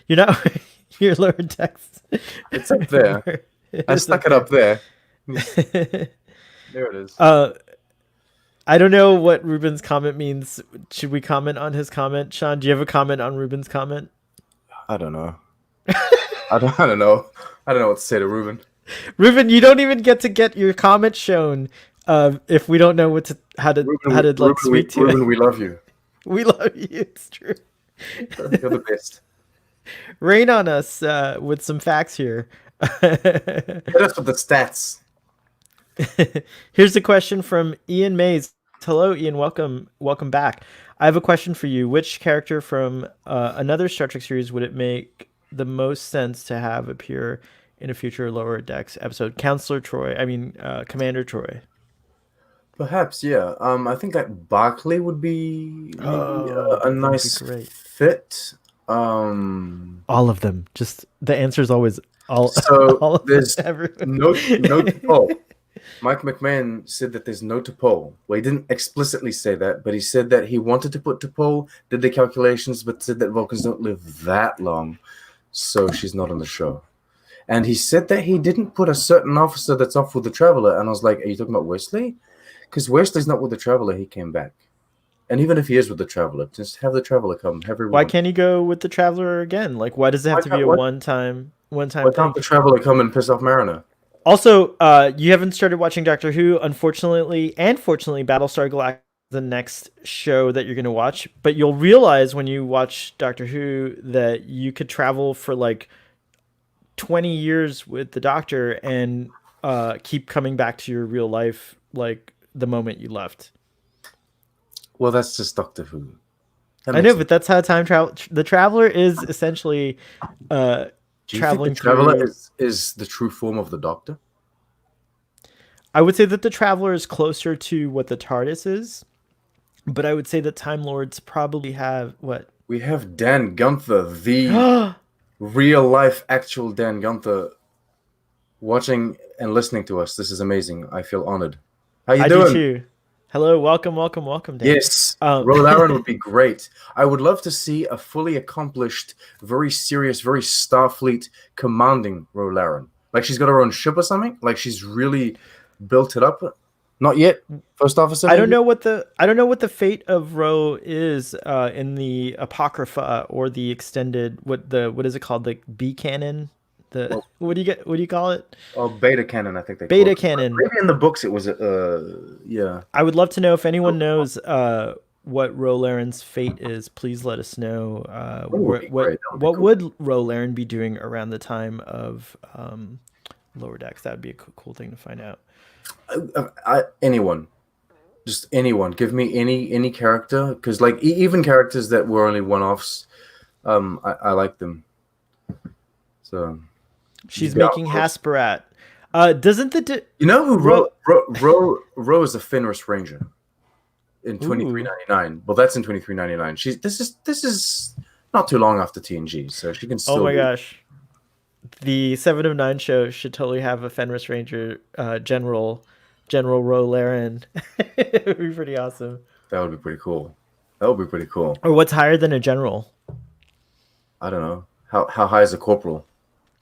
You're not. You're Lower Decks. It's up there. I stuck it up there. There it is. I don't know what Ruben's comment means. Should we comment on his comment, Sean? Do you have a comment on Ruben's comment? I don't know. I don't know. I don't know what to say to Ruben. Ruben, you don't even get your comment shown if we don't know how to Ruben, speak to Ruben, it. we love you. We love you. It's true. You're the best. Rain on us with some facts here. Hit us with the stats. Here's a question from Ian Mays. Hello, Ian. Welcome back. I have a question for you. Which character from another Star Trek series would it make the most sense to have appear in a future Lower Decks episode? Counselor Troy. I mean, Commander Troy. Perhaps, yeah. I think that Barclay would be maybe a nice fit. All of them. Just the answer is always all. So all of there's everyone. no T'Pol. Mike McMahon said that there's no T'Pol. Well, he didn't explicitly say that, but he said that he wanted to put T'Pol, did the calculations, but said that Vulcans don't live that long, so she's not on the show. And he said that he didn't put a certain officer that's off with the Traveler, and I was like, are you talking about Wesley? Because Wesley's not with the Traveler, he came back. And even if he is with the Traveler, just have the Traveler come. Why can't he go with the Traveler again? Like, why does it have to be a one-time Why thing? can't the Traveler come and piss off Mariner? Also, you haven't started watching Doctor Who, unfortunately, and fortunately, Battlestar Galactica is the next show that you're going to watch. But you'll realize when you watch Doctor Who that you could travel for like 20 years with the Doctor and keep coming back to your real life like the moment you left. Well, that's just Doctor Who. I know, but that's how time travel. The Traveler is essentially Do you traveling think the Traveler through. is the true form of the Doctor? I would say that the Traveler is closer to what the TARDIS is, but I would say that Time Lords probably have what? We have Dan Gunther, the real life, actual Dan Gunther, watching and listening to us. This is amazing. I feel honored. How you doing? I do too. Hello, welcome, Dan. Yes, Ro Laren would be great. I would love to see a fully accomplished, very serious, very Starfleet commanding Ro Laren. Like she's got her own ship or something. Like she's really built it up. Not yet. First officer. I don't know what the fate of Ro is in the Apocrypha or the extended what is it called, the B canon. What do you call it? Oh, beta canon, I think they beta call it. Canon. Maybe in the books it was yeah. I would love to know if anyone knows what Ro Laren's fate is. Please let us know. What would Ro Laren be doing around the time of Lower Decks? That would be a cool thing to find out. Anyone, just anyone. Give me any character, because like even characters that were only one-offs, I like them. So. She's making Hasperat. Doesn't you know who Ro is a Fenris Ranger in 2399? Well, that's in 2399. This is not too long after TNG, so she can still. Oh my gosh, the 7 of 9 show should totally have a Fenris Ranger General Ro Laren. It would be pretty awesome. That would be pretty cool. Or what's higher than a general? I don't know. How high is a corporal?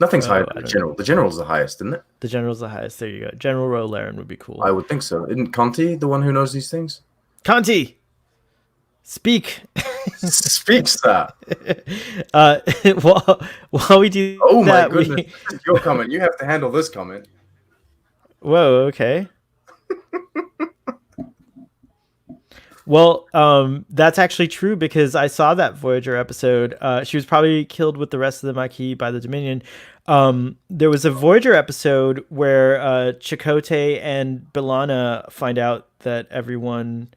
Nothing's higher than the general. The general's the highest, isn't it? The general's the highest. There you go. General Ro Laren would be cool. I would think so. Isn't Conti the one who knows these things? Conti! Speak! Speak, sir! While we do oh that, my goodness. This is your comment. You have to handle this comment. Whoa, okay. Well, that's actually true because I saw that Voyager episode. She was probably killed with the rest of the Maquis by the Dominion. There was a Voyager episode where Chakotay and B'Elanna find out that everyone...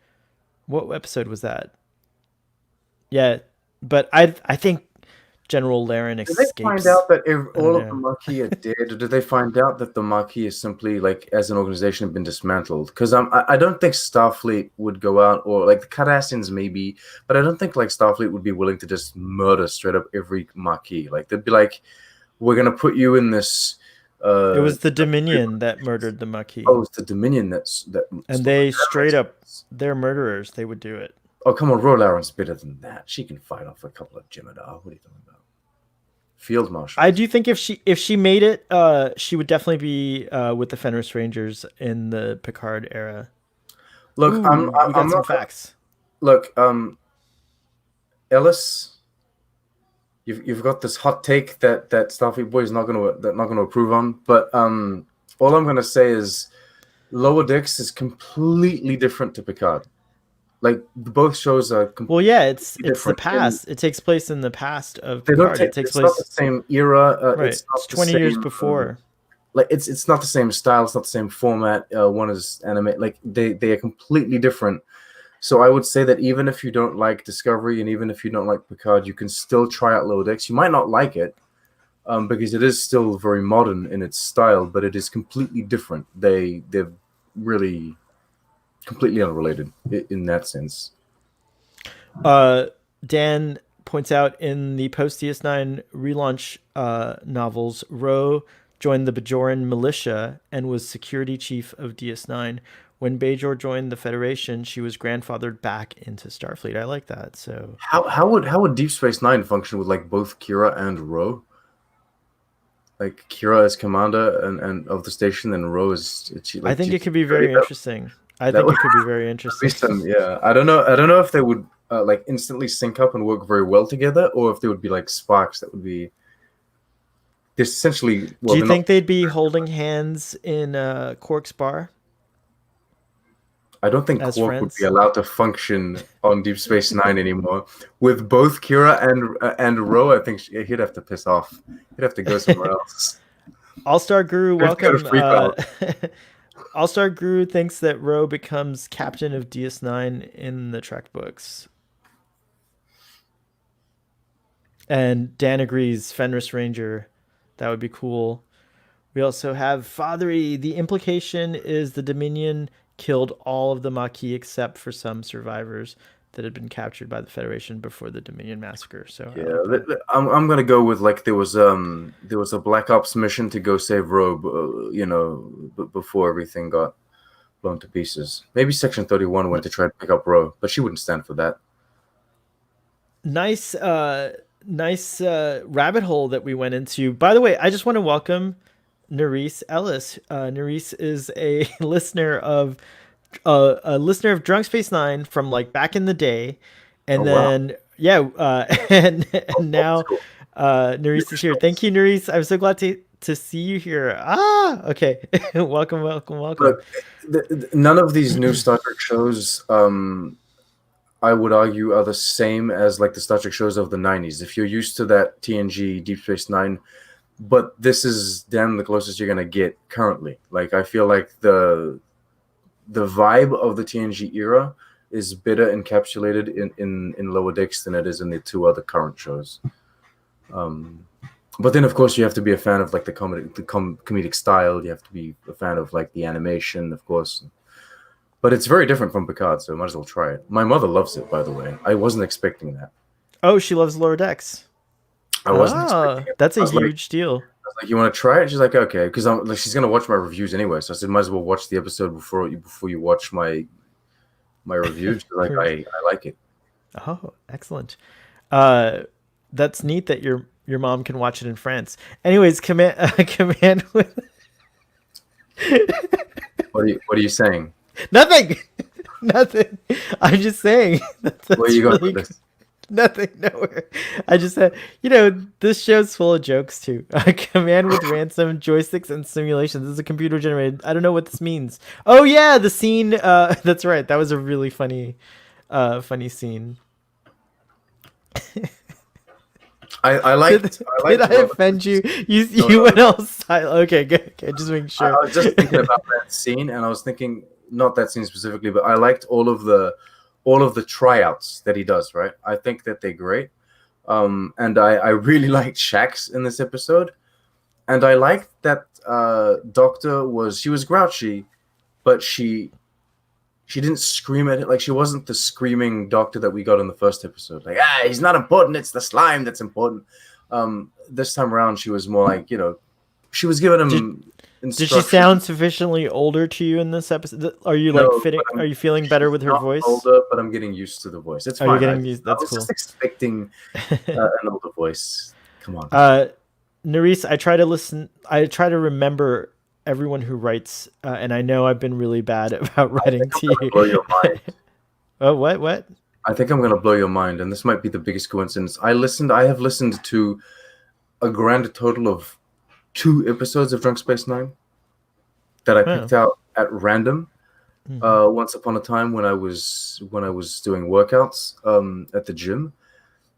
What episode was that? Yeah, but I think General Laren escapes. Did they find out that all of the Maquis are dead, or did they find out that the Maquis is simply, like, as an organization, have been dismantled? Because I don't think Starfleet would go out, or like the Cardassians maybe, but I don't think like Starfleet would be willing to just murder straight up every Maquis. Like they'd be like, "We're gonna put you in this." It was the Dominion that murdered the Maquis. Oh, it's the Dominion that. And they straight up, they're murderers. They would do it. Oh come on, Ro Laren's better than that. She can fight off a couple of Jem'Hadar. What are you talking about? Field Marshal. I do think if she made it, she would definitely be with the Fenris Rangers in the Picard era. Look, Ooh, we got I'm some not. facts. Look, Ellis, you've got this hot take that Starfleet Boy is not gonna approve on. But all I'm gonna say is Lower Decks is completely different to Picard. Like both shows are Well, completely yeah, it's the different, and past. It takes place in the past of they don't Picard. take. It takes It's not the place same era. right. It's It's not the 20 years same. before. Like it's not the same style. It's not the same format. One is anime. Like they are completely different. So I would say that even if you don't like Discovery and even if you don't like Picard, you can still try out Lower Decks. You might not like it because it is still very modern in its style, but it is completely different. They're really completely unrelated in that sense. Dan points out in the post DS9 relaunch novels, Ro joined the Bajoran militia and was security chief of DS9. When Bajor joined the Federation, she was grandfathered back into Starfleet. I like that. So How would Deep Space Nine function with like both Kira and Ro? Like Kira as commander and of the station, and Ro is I like think chief it could be security. very interesting. I That think would it could be very be interesting. some, yeah. I don't know. I don't know if they would like instantly sync up and work very well together, or if they would be like sparks that would be. They're essentially, Do well, you they're not. think they'd be holding hands in Quark's bar I don't think as Quark would be friends? allowed to function on Deep Space Nine anymore. With both Kira and Ro, I think he'd have to piss off. He'd have to go somewhere else. All-Star Guru, He'd have to go to welcome. Free Power. All-Star Guru thinks that Ro becomes captain of DS9 in the Trek books. And Dan agrees, Fenris Ranger. That would be cool. We also have Fathery. The implication is the Dominion killed all of the Maquis except for some survivors that had been captured by the Federation before the Dominion massacre. So I like that. I'm gonna go with like there was a Black Ops mission to go save Robe, before everything got blown to pieces. Maybe Section 31 went to try to pick up Ro, but she wouldn't stand for that. Nice rabbit hole that we went into. By the way, I just want to welcome Nerese Ellis. Nerese is a listener of Drunk Space Nine from like back in the day, and Oh wow, then and now cool. Nerese is here. Thank you, Nerese. I'm so glad to see you here. Okay. welcome. Look, none of these new Star Trek shows, I would argue, are the same as like the Star Trek shows of the '90s. If you're used to that TNG Deep Space Nine, but this is damn the closest you're gonna get currently. Like I feel like the vibe of the TNG era is better encapsulated in Lower Decks than it is in the two other current shows. But then, of course, you have to be a fan of like the comedic style. You have to be a fan of like the animation, of course. But it's very different from Picard, so I might as well try it. My mother loves it, by the way. I wasn't expecting that. Oh, she loves Lower Decks. I wasn't expecting it. That's I a was like, huge deal. I was like, you want to try it? She's like, okay, because I'm like, she's gonna watch my reviews anyway. So I said, might as well watch the episode before you watch my review. She's like, I like it. Oh, excellent. That's neat that your mom can watch it in France. Anyways, command with What are you saying? nothing. Nothing. I'm just saying. That's Where are you going really with this? nothing. Nowhere. I just said, this show's full of jokes too. Command with ransom joysticks and simulations. This is a computer generated. I don't know what this means. Oh yeah, the scene. That's right. That was a really funny scene. I liked. Did I offend you? You went all silent. Okay, good. Okay, just making sure. I was just thinking about that scene, and I was thinking not that scene specifically, but I liked all of the tryouts that he does. Right, I think that they're great, and I really liked Shax in this episode, and I liked that Doctor was grouchy, but she didn't scream at it. Like she wasn't the screaming Doctor that we got in the first episode. Like, he's not important. It's the slime that's important. This time around, she was more like, she was giving him Did she sound sufficiently older to you in this episode? Are you fitting? Are you feeling better with her voice? Older, but I'm getting used to the voice. It's fine. Are you getting used? That's cool. I was just expecting an older voice. Come on. Nerese, I try to listen. I try to remember everyone who writes, and I know I've been really bad about writing to I'm gonna blow your you. mind. Oh, what? I think I'm gonna blow your mind, and this might be the biggest coincidence. I have listened to a grand total of 2 episodes of Drunk Space Nine that I picked out at random. Once upon a time when I was doing workouts at the gym,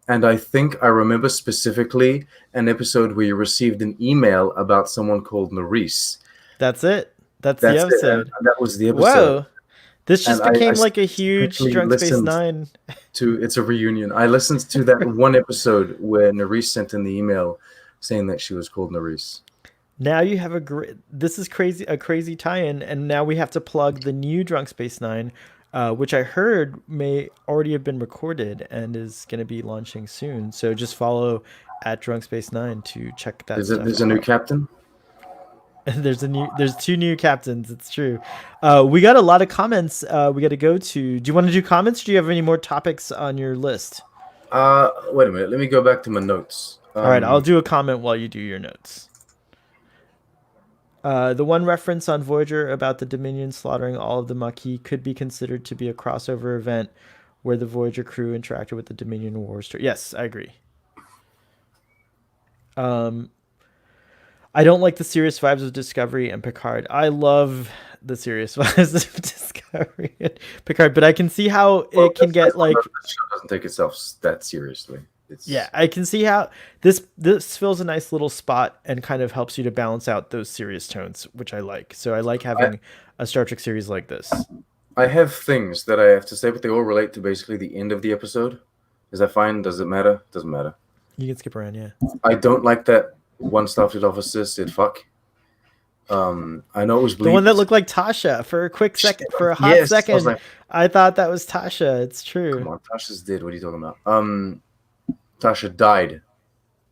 and I think I remember specifically an episode where you received an email about someone called Nerys. That's it. That's the episode. And that was the episode. Whoa. This just And became I like a huge specifically Drunk Space listened Nine. it's a reunion. I listened to that one episode where Nerys sent in the email saying that she was called Nerys. Now you have this is a crazy tie-in, and now we have to plug the new Drunk Space Nine, which I heard may already have been recorded and is going to be launching soon. So just follow at Drunk Space Nine to check that stuff There's out. a new captain? There's 2 new captains. It's true. We got a lot of comments. We got to go to. Do you want to do comments? Or do you have any more topics on your list? Wait a minute. Let me go back to my notes. All right, I'll do a comment while you do your notes. The one reference on Voyager about the Dominion slaughtering all of the Maquis could be considered to be a crossover event where the Voyager crew interacted with the Dominion War story. Yes, I agree. I don't like the serious vibes of Discovery and Picard. I love the serious vibes of Discovery and Picard, but I can see how it can get like. The show doesn't take itself that seriously. Yeah, I can see how this fills a nice little spot and kind of helps you to balance out those serious tones, which I like. So I like having a Star Trek series like this. I have things that I have to say, but they all relate to basically the end of the episode. Is that fine? Does it matter? Doesn't matter. You can skip around, yeah. I don't like that one Starfleet officer said fuck. I know it was the one that looked like Tasha for a quick second, for a hot second. Like, I thought that was Tasha. It's true. Come on, Tasha's dead. What are you talking about? Tasha died.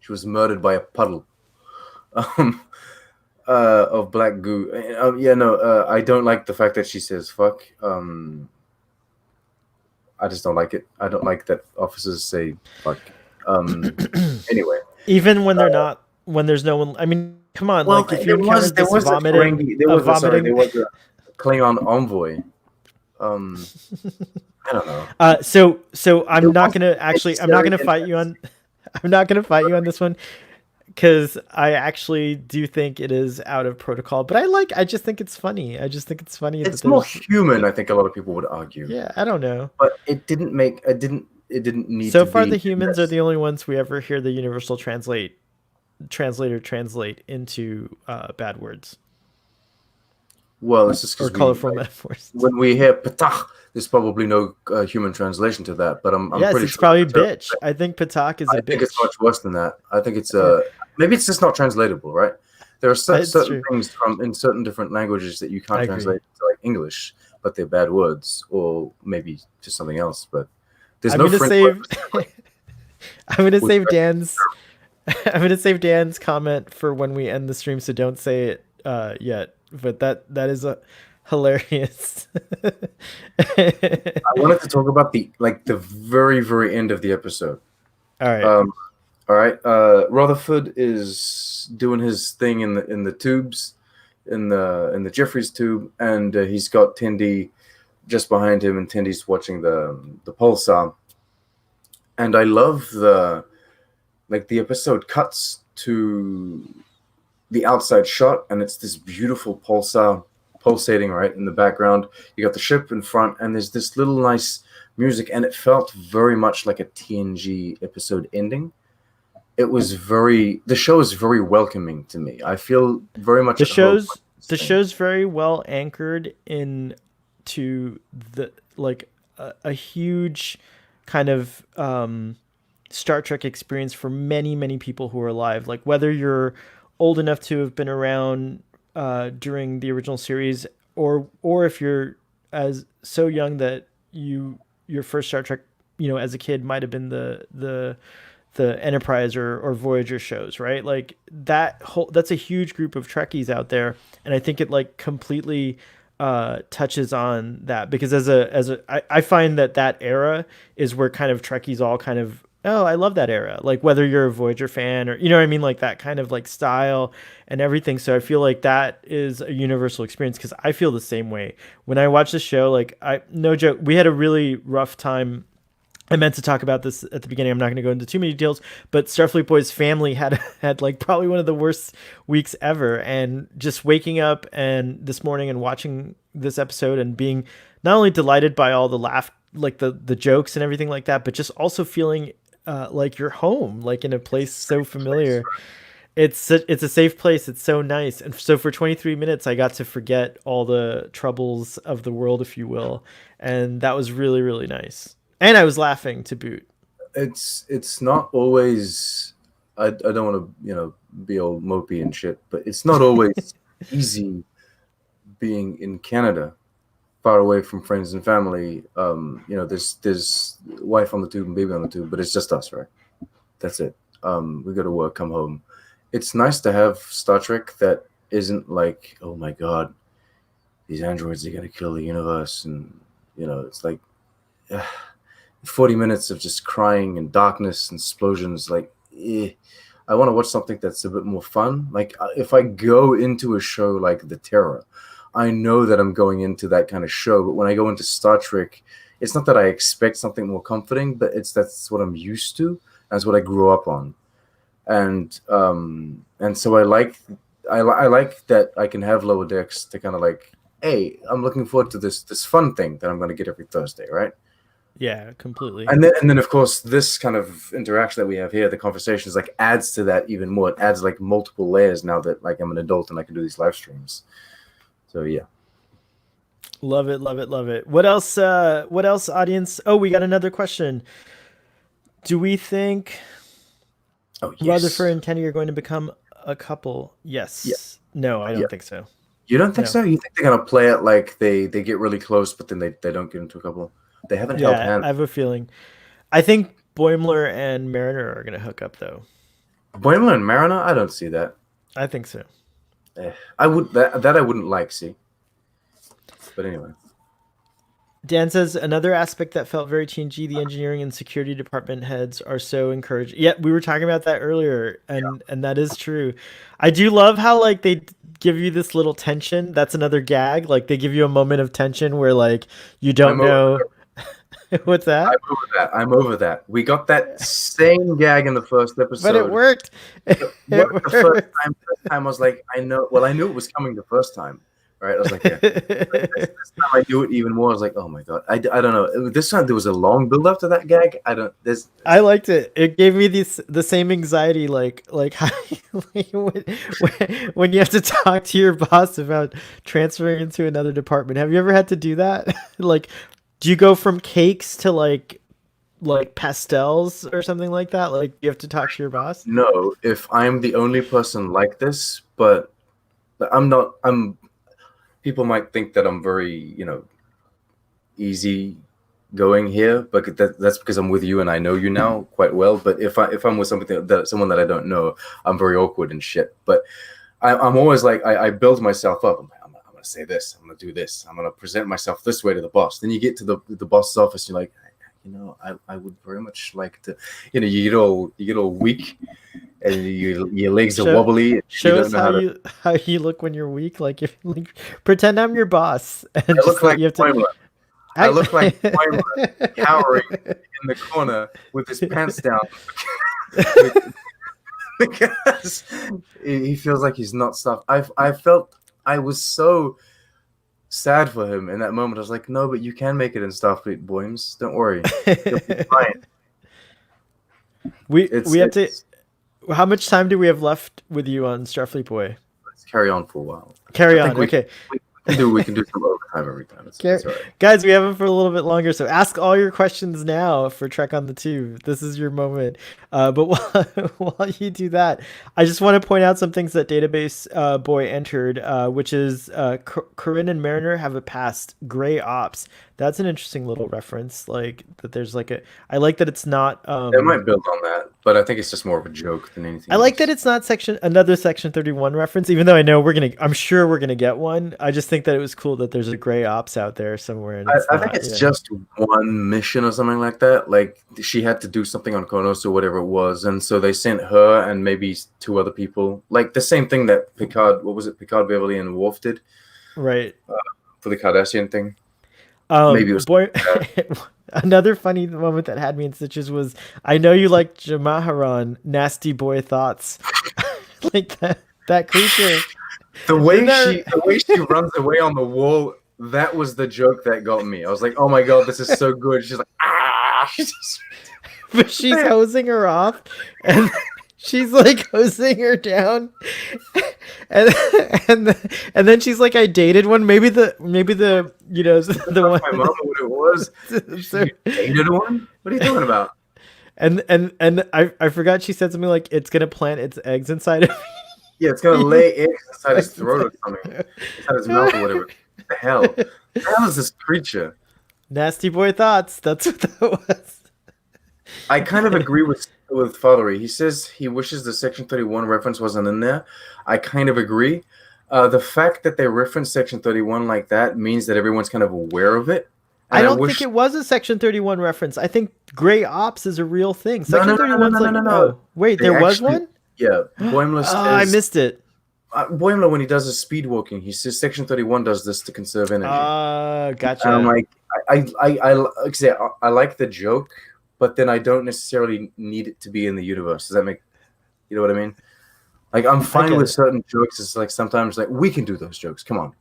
She was murdered by a puddle of black goo. I don't like the fact that she says fuck. I just don't like it. I don't like that officers say fuck. Anyway, even when they're not, when there's no one. I mean, come on. Well, like if you encountered this vomiting, there was a Klingon envoy. I don't know. So I'm not gonna fight you on. I'm not gonna fight you on this one because I actually do think it is out of protocol. But I just think it's funny. It's more human. I think a lot of people would argue. Yeah, I don't know. But it didn't need. So far, the humans are the only ones we ever hear the universal translator translate into bad words. Well, it's just or colorful metaphors. When we hear "patach," there's probably no human translation to that, but I'm pretty sure probably bitch. I think "patak" is a bitch. I think it's much worse than that. I think it's maybe it's just not translatable, right? There are certain things in certain different languages that you can't translate to like English, but they're bad words, or maybe to something else. But there's no French. I'm gonna save Dan's. I'm gonna save Dan's comment for when we end the stream, so don't say it yet. But that is a hilarious. I wanted to talk about the very, very end of the episode. All right. Rutherford is doing his thing in the tubes, in the Jeffries tube, and he's got Tendi just behind him, and Tendi's watching the pulsar. And I love the episode cuts to the outside shot, and it's this beautiful pulsar pulsating right in the background. You got the ship in front, and there's this little nice music, and it felt very much like a TNG episode ending. The show is very welcoming to me. I feel very much the show's very well anchored into the a huge kind of Star Trek experience for many, many people who are alive. Like whether you're old enough to have been around during the original series, or if you're so young that your first Star Trek, as a kid might have been the Enterprise or Voyager shows, right? Like that's a huge group of Trekkies out there, and I think it completely touches on that, because I find that era is where kind of Trekkies all kind of Oh, I love that era. Like whether you're a Voyager fan or you know what I mean, like that kind of like style and everything. So I feel like that is a universal experience because I feel the same way when I watch the show. Like I no joke, we had a really rough time. I meant to talk about this at the beginning. I'm not going to go into too many details, but Starfleet Boys family had like probably one of the worst weeks ever. And just waking up and this morning and watching this episode and being not only delighted by all the laugh, like the jokes and everything like that, but just also feeling like you're home, like in a place so familiar. It's a safe place. It's so nice. And so for 23 minutes, I got to forget all the troubles of the world, if you will, and that was really really nice. And I was laughing to boot. It's not always. I don't want to be all mopey and shit, but it's not always easy being in Canada, far away from friends and family. There's wife on the tube and baby on the tube, but it's just us, right? That's it. We go to work, come home. It's nice to have Star Trek that isn't like, oh my god, these androids are gonna kill the universe, and it's like 40 minutes of just crying and darkness and explosions. Like, I want to watch something that's a bit more fun. Like, if I go into a show like The Terror, I know that I'm going into that kind of show. But when I go into Star Trek, it's not that I expect something more comforting, but that's what I'm used to. That's what I grew up on, and so I like that I can have Lower Decks to kind of like, hey, I'm looking forward to this fun thing that I'm going to get every Thursday, right? Yeah, completely. And then of course this kind of interaction that we have here, the conversations, like adds to that even more. It adds like multiple layers now that like I'm an adult and I can do these live streams. So yeah. Love it, love it, love it. What else? What else, audience? Oh, we got another question. Do we think Oh yes. Rutherford and Kenny are going to become a couple? Yes. Yeah. No, I don't Yeah. think so. You don't think No. so? You think they're gonna play it like they get really close, but then they don't get into a couple? They haven't held Yeah, hands. I have a feeling. I think Boimler and Mariner are going to hook up, though. Boimler and Mariner, I don't see that. I think so. I would that I wouldn't like see. But anyway. Dan says another aspect that felt very TNG, the engineering and security department heads are so encouraged. Yeah, we were talking about that earlier, and that is true. I do love how like they give you this little tension. That's another gag. Like they give you a moment of tension where like you don't know what's that. I'm over that. We got that same gag in the first episode. But it worked. It worked the first time. First time I was like, I know. Well, I knew it was coming the first time, right? I was like, yeah. This time I knew it even more. I was like, oh my god. I don't know. This time there was a long build up to that gag. I don't. I liked it. It gave me the same anxiety, like how when you have to talk to your boss about transferring into another department. Have you ever had to do that? Like, do you go from cakes to like pastels or something like that? Like you have to talk to your boss? No, if I'm the only person like this, but I'm not. People might think that I'm very, easy going here, but that's because I'm with you and I know you now quite well. But if I'm with someone that I don't know, I'm very awkward and shit. But I'm always like I build myself up. I'm gonna say this. I'm gonna do this. I'm gonna present myself this way to the boss. Then you get to the boss's office. You're like, I would very much like to, you get all weak, and your legs are wobbly. Show us how you look when you're weak. Like if pretend I'm your boss. And I look like you have to. I look like Boimler cowering in the corner with his pants down because he feels like he's not stuffed. I felt I was so sad for him in that moment. I was like, no, but you can make it in Starfleet, Boims. Don't worry. You'll be fine. We have to. How much time do we have left with you on Starfleet Boy? Let's carry on for a while. Carry on. Okay. We can do some overtime every time. It's all right. Guys, we have it for a little bit longer, so ask all your questions now for Trek on the Tube. This is your moment. But while you do that, I just want to point out some things that Database Boy entered, which is Corinne and Mariner have a past gray ops. That's an interesting little reference. Like that, there's like I like that it's not. They might build on that. but I think it's just more of a joke than anything I like that else. it's not another Section 31 reference, even though I know I'm sure we're gonna get one. I just think that it was cool that there's a gray ops out there somewhere, and it's I think not. it's just one mission or something like that. Like she had to do something on Konos or whatever it was, and so they sent her and maybe 2 other people. Like the same thing that Picard, what was it, Picard, Beverly, and Worf did Right. for the Cardassian thing. Maybe it was. Boy, another funny moment that had me in stitches was I know you like Jamaharan, nasty boy thoughts, like that creature. The way she runs away on the wall, that was the joke that got me. I was like, oh my god, this is so good. She's like, ah. But she's hosing her off, and she's like hosing her down, and and then she's like, I dated one. Maybe the the one. My mom, what it was. You dated one? What are you talking about? And I forgot she said something like it's gonna plant its eggs inside of me. Yeah, it's gonna lay eggs inside his throat or something, inside his mouth or whatever. What the hell? What the hell is this creature? Nasty boy thoughts. That's what that was. I kind of agree with Fathery. He says he wishes the Section 31 reference wasn't in there. I kind of agree. The fact that they reference Section 31 like that means that everyone's kind of aware of it. I don't think it was a Section 31 reference. I think Gray Ops is a real thing. Section 31's like, oh, wait, there was one? Yeah, Boimler says, I missed it. Boimler, when he does his speed walking, he says Section 31 does this to conserve energy. Gotcha. And I'm like, I like the joke, but then I don't necessarily need it to be in the universe. Does that make, you know what I mean? Like, I'm fine with certain jokes. It's like sometimes like we can do those jokes. Come on.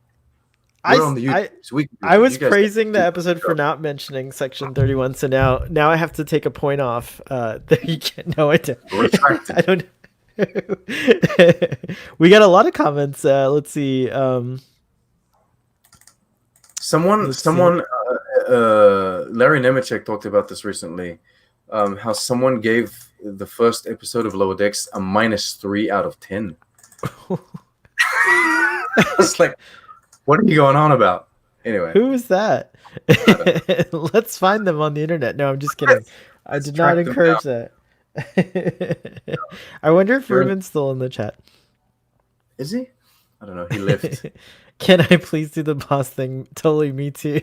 We're on the YouTube, so we can do I was you guys praising the episode for not mentioning Section 31, so now I have to take a point off. That you can't. No, I don't. I don't. We got a lot of comments. Let's see. Someone, Larry Nemechek talked about this recently. How someone gave the first episode of Lower Decks a -3 out of 10. I was like, what are you going on about? Anyway, who is that? Let's find them on the internet. No, I'm just kidding. I did not encourage that. I wonder if Ruben's still in the chat. Is he? I don't know. He left. Can I please do the boss thing? Totally, me too.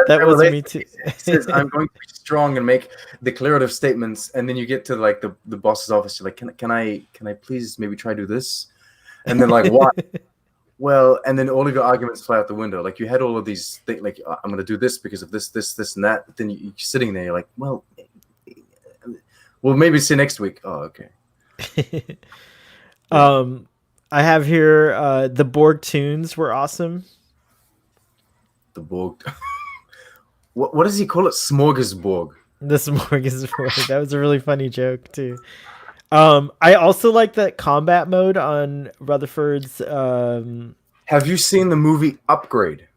That was me too. He says, I'm going to be strong and make declarative statements, and then you get to like the boss's office. You're like, can I please maybe try to do this? And then like, why? Well, and then all of your arguments fly out the window. Like you had all of these things, like I'm going to do this because of this, and that. But then you're sitting there, you're like, well, maybe see next week. Oh, okay. I have here the Borg tunes were awesome. The Borg. What does he call it? Smorgasbord. The Smorgasbord. That was a really funny joke too. I also like that combat mode on Rutherford's. Have you seen the movie Upgrade?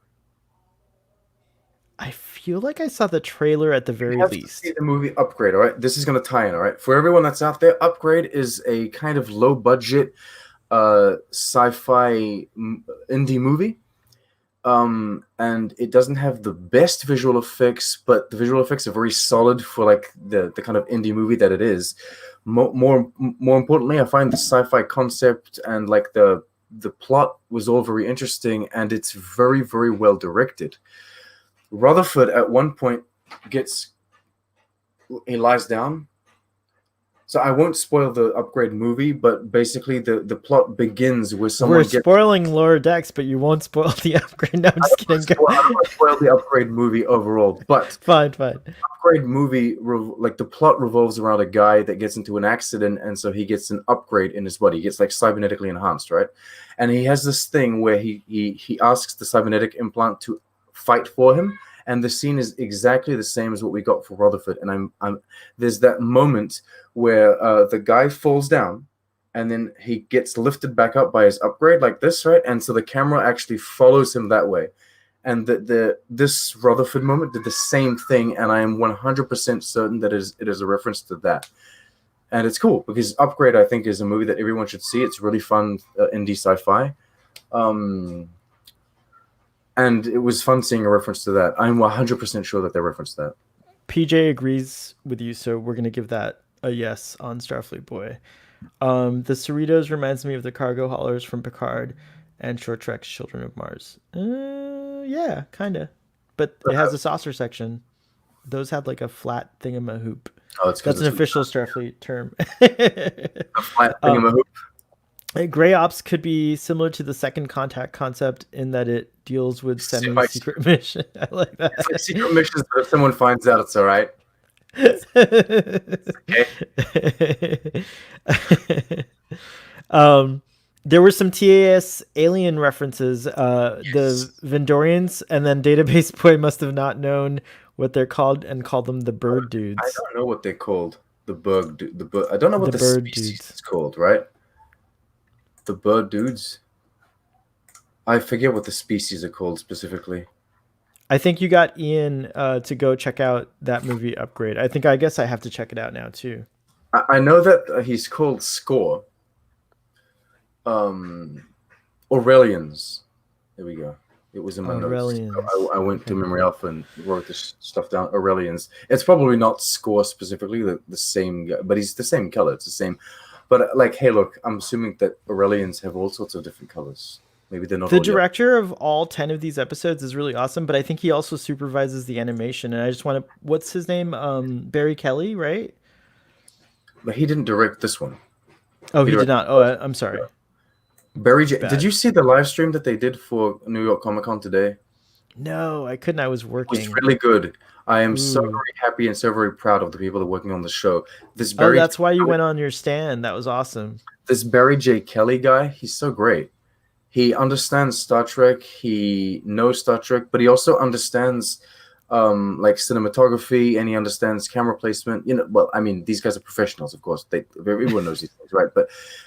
I feel like I saw the trailer at the very least. See the movie Upgrade, all right? This is going to tie in, all right? For everyone that's out there, Upgrade is a kind of low-budget sci-fi indie movie. And it doesn't have the best visual effects, but the visual effects are very solid for like the kind of indie movie that it is. More importantly, I find the sci-fi concept and like the plot was all very interesting, and it's very, very well directed. Rutherford at one point he lies down. So I won't spoil the Upgrade movie, but basically the plot begins with someone. We're spoiling Lower Decks, but you won't spoil the Upgrade. No, I'm just kidding. I don't want to spoil the Upgrade movie overall, but fine. Upgrade movie, like the plot revolves around a guy that gets into an accident, and so he gets an upgrade in his body. He gets like cybernetically enhanced, right? And he has this thing where he asks the cybernetic implant to fight for him. And the scene is exactly the same as what we got for Rutherford. And there's that moment where the guy falls down, and then he gets lifted back up by his upgrade like this, right? And so the camera actually follows him that way. And this Rutherford moment did the same thing, and I am 100% certain that it is a reference to that. And it's cool because Upgrade, I think, is a movie that everyone should see. It's really fun indie sci-fi. And it was fun seeing a reference to that. I'm 100% sure that they referenced that. PJ agrees with you, so we're going to give that a yes on Starfleet Boy. The Cerritos reminds me of the cargo haulers from Picard and Short Trek's Children of Mars. Yeah, kind of. But it has a saucer section. Those had like a flat thingamahoop. Oh, it's because That's an it's official Starfleet term. a flat thingamahoop. Gray Ops could be similar to the Second Contact concept in that it deals with semi-secret mission. I like that. It's like secret missions, but if someone finds out, it's all right. There were some TAS alien references. The Vendorians, and then Database Boy must have not known what they're called and called them the bird dudes. I don't know what they're called. The bug. I don't know what the bird species dudes is called. Right. The bird dudes. I forget what the species are called specifically. I think you got Ian to go check out that movie Upgrade. I guess I have to check it out now too. I know that he's called Score. Aurelians. There we go. It was in my notes. I went to Memory Alpha and wrote this stuff down. Aurelians. It's probably not Score specifically, the same guy, but he's the same color. It's the same. But like, hey, look, I'm assuming that Aurelians have all sorts of different colors. Maybe they're not. The director of all 10 of these episodes is really awesome, but I think he also supervises the animation. And I just want to, what's his name? Barry Kelly, right? But he didn't direct this one. Oh, he did not. Oh, I'm sorry. Barry J. Did you see the live stream that they did for New York Comic Con today? No, I couldn't. I was working. It was really good. I am so very happy and so very proud of the people that are working on the show. This Barry that's why you went on your stand. That was awesome. This Barry J. Kelly guy, he's so great. He understands Star Trek. He knows Star Trek, but he also understands like cinematography, and he understands camera placement. You know, well, I mean, these guys are professionals, of course. Everyone knows these things, right?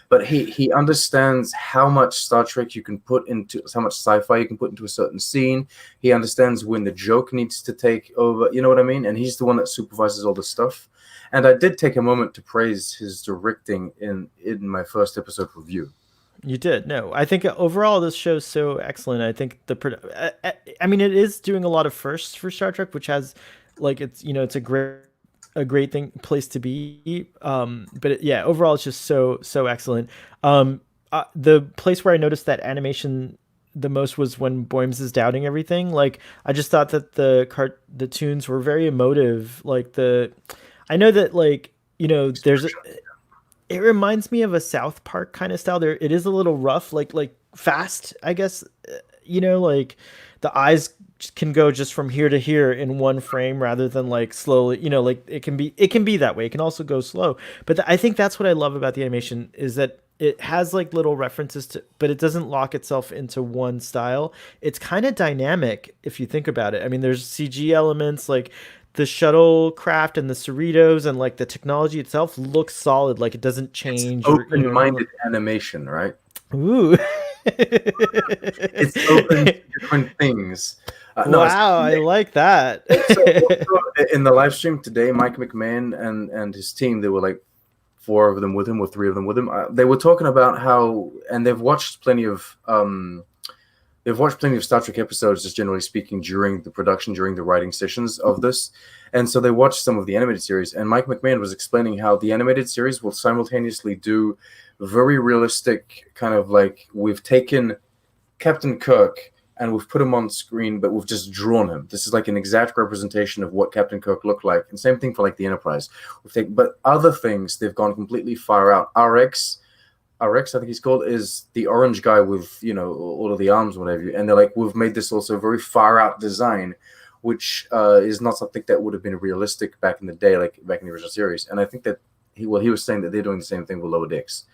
But he understands how much Star Trek you can put into, how much sci-fi you can put into a certain scene. He understands when the joke needs to take over. You know what I mean? And he's the one that supervises all this stuff. And I did take a moment to praise his directing in my first episode review. You did. No, I think overall this show is so excellent. I think I mean, it is doing a lot of firsts for Star Trek, which has like, it's, you know, it's a great place to be. But overall it's just so excellent. The place where I noticed that animation the most was when Boymes is doubting everything. Like, I just thought that the tunes were very emotive. Like I know that, like, you know, it reminds me of a South Park kind of style. It is a little rough, like fast, I guess. You know, like the eyes can go just from here to here in one frame rather than like slowly. You know, like it can be that way. It can also go slow. But I think that's what I love about the animation, is that it has like little references to, but it doesn't lock itself into one style. It's kind of dynamic if you think about it. I mean, there's CG elements, like the shuttlecraft and the Cerritos, and like the technology itself looks solid. Like, it doesn't change. It's open-minded animation, right? Ooh. It's open to different things. Wow, I like that. Also, in the live stream today, Mike McMahon and his team, there were like 4 of them with him, or 3 of them with him. They were talking about how, and they've watched plenty of Star Trek episodes, just generally speaking, during the production, during the writing sessions of this. And so they watched some of the animated series. And Mike McMahon was explaining how the animated series will simultaneously do very realistic, kind of like, we've taken Captain Kirk and we've put him on screen, but we've just drawn him. This is like an exact representation of what Captain Kirk looked like. And same thing for like the Enterprise. But other things, they've gone completely far out. RX, I think he's called, is the orange guy with, you know, all of the arms, whatever. And they're like, we've made this also a very far out design, which is not something that would have been realistic back in the day, like back in the original series. And I think that he was saying that they're doing the same thing with Lower Decks,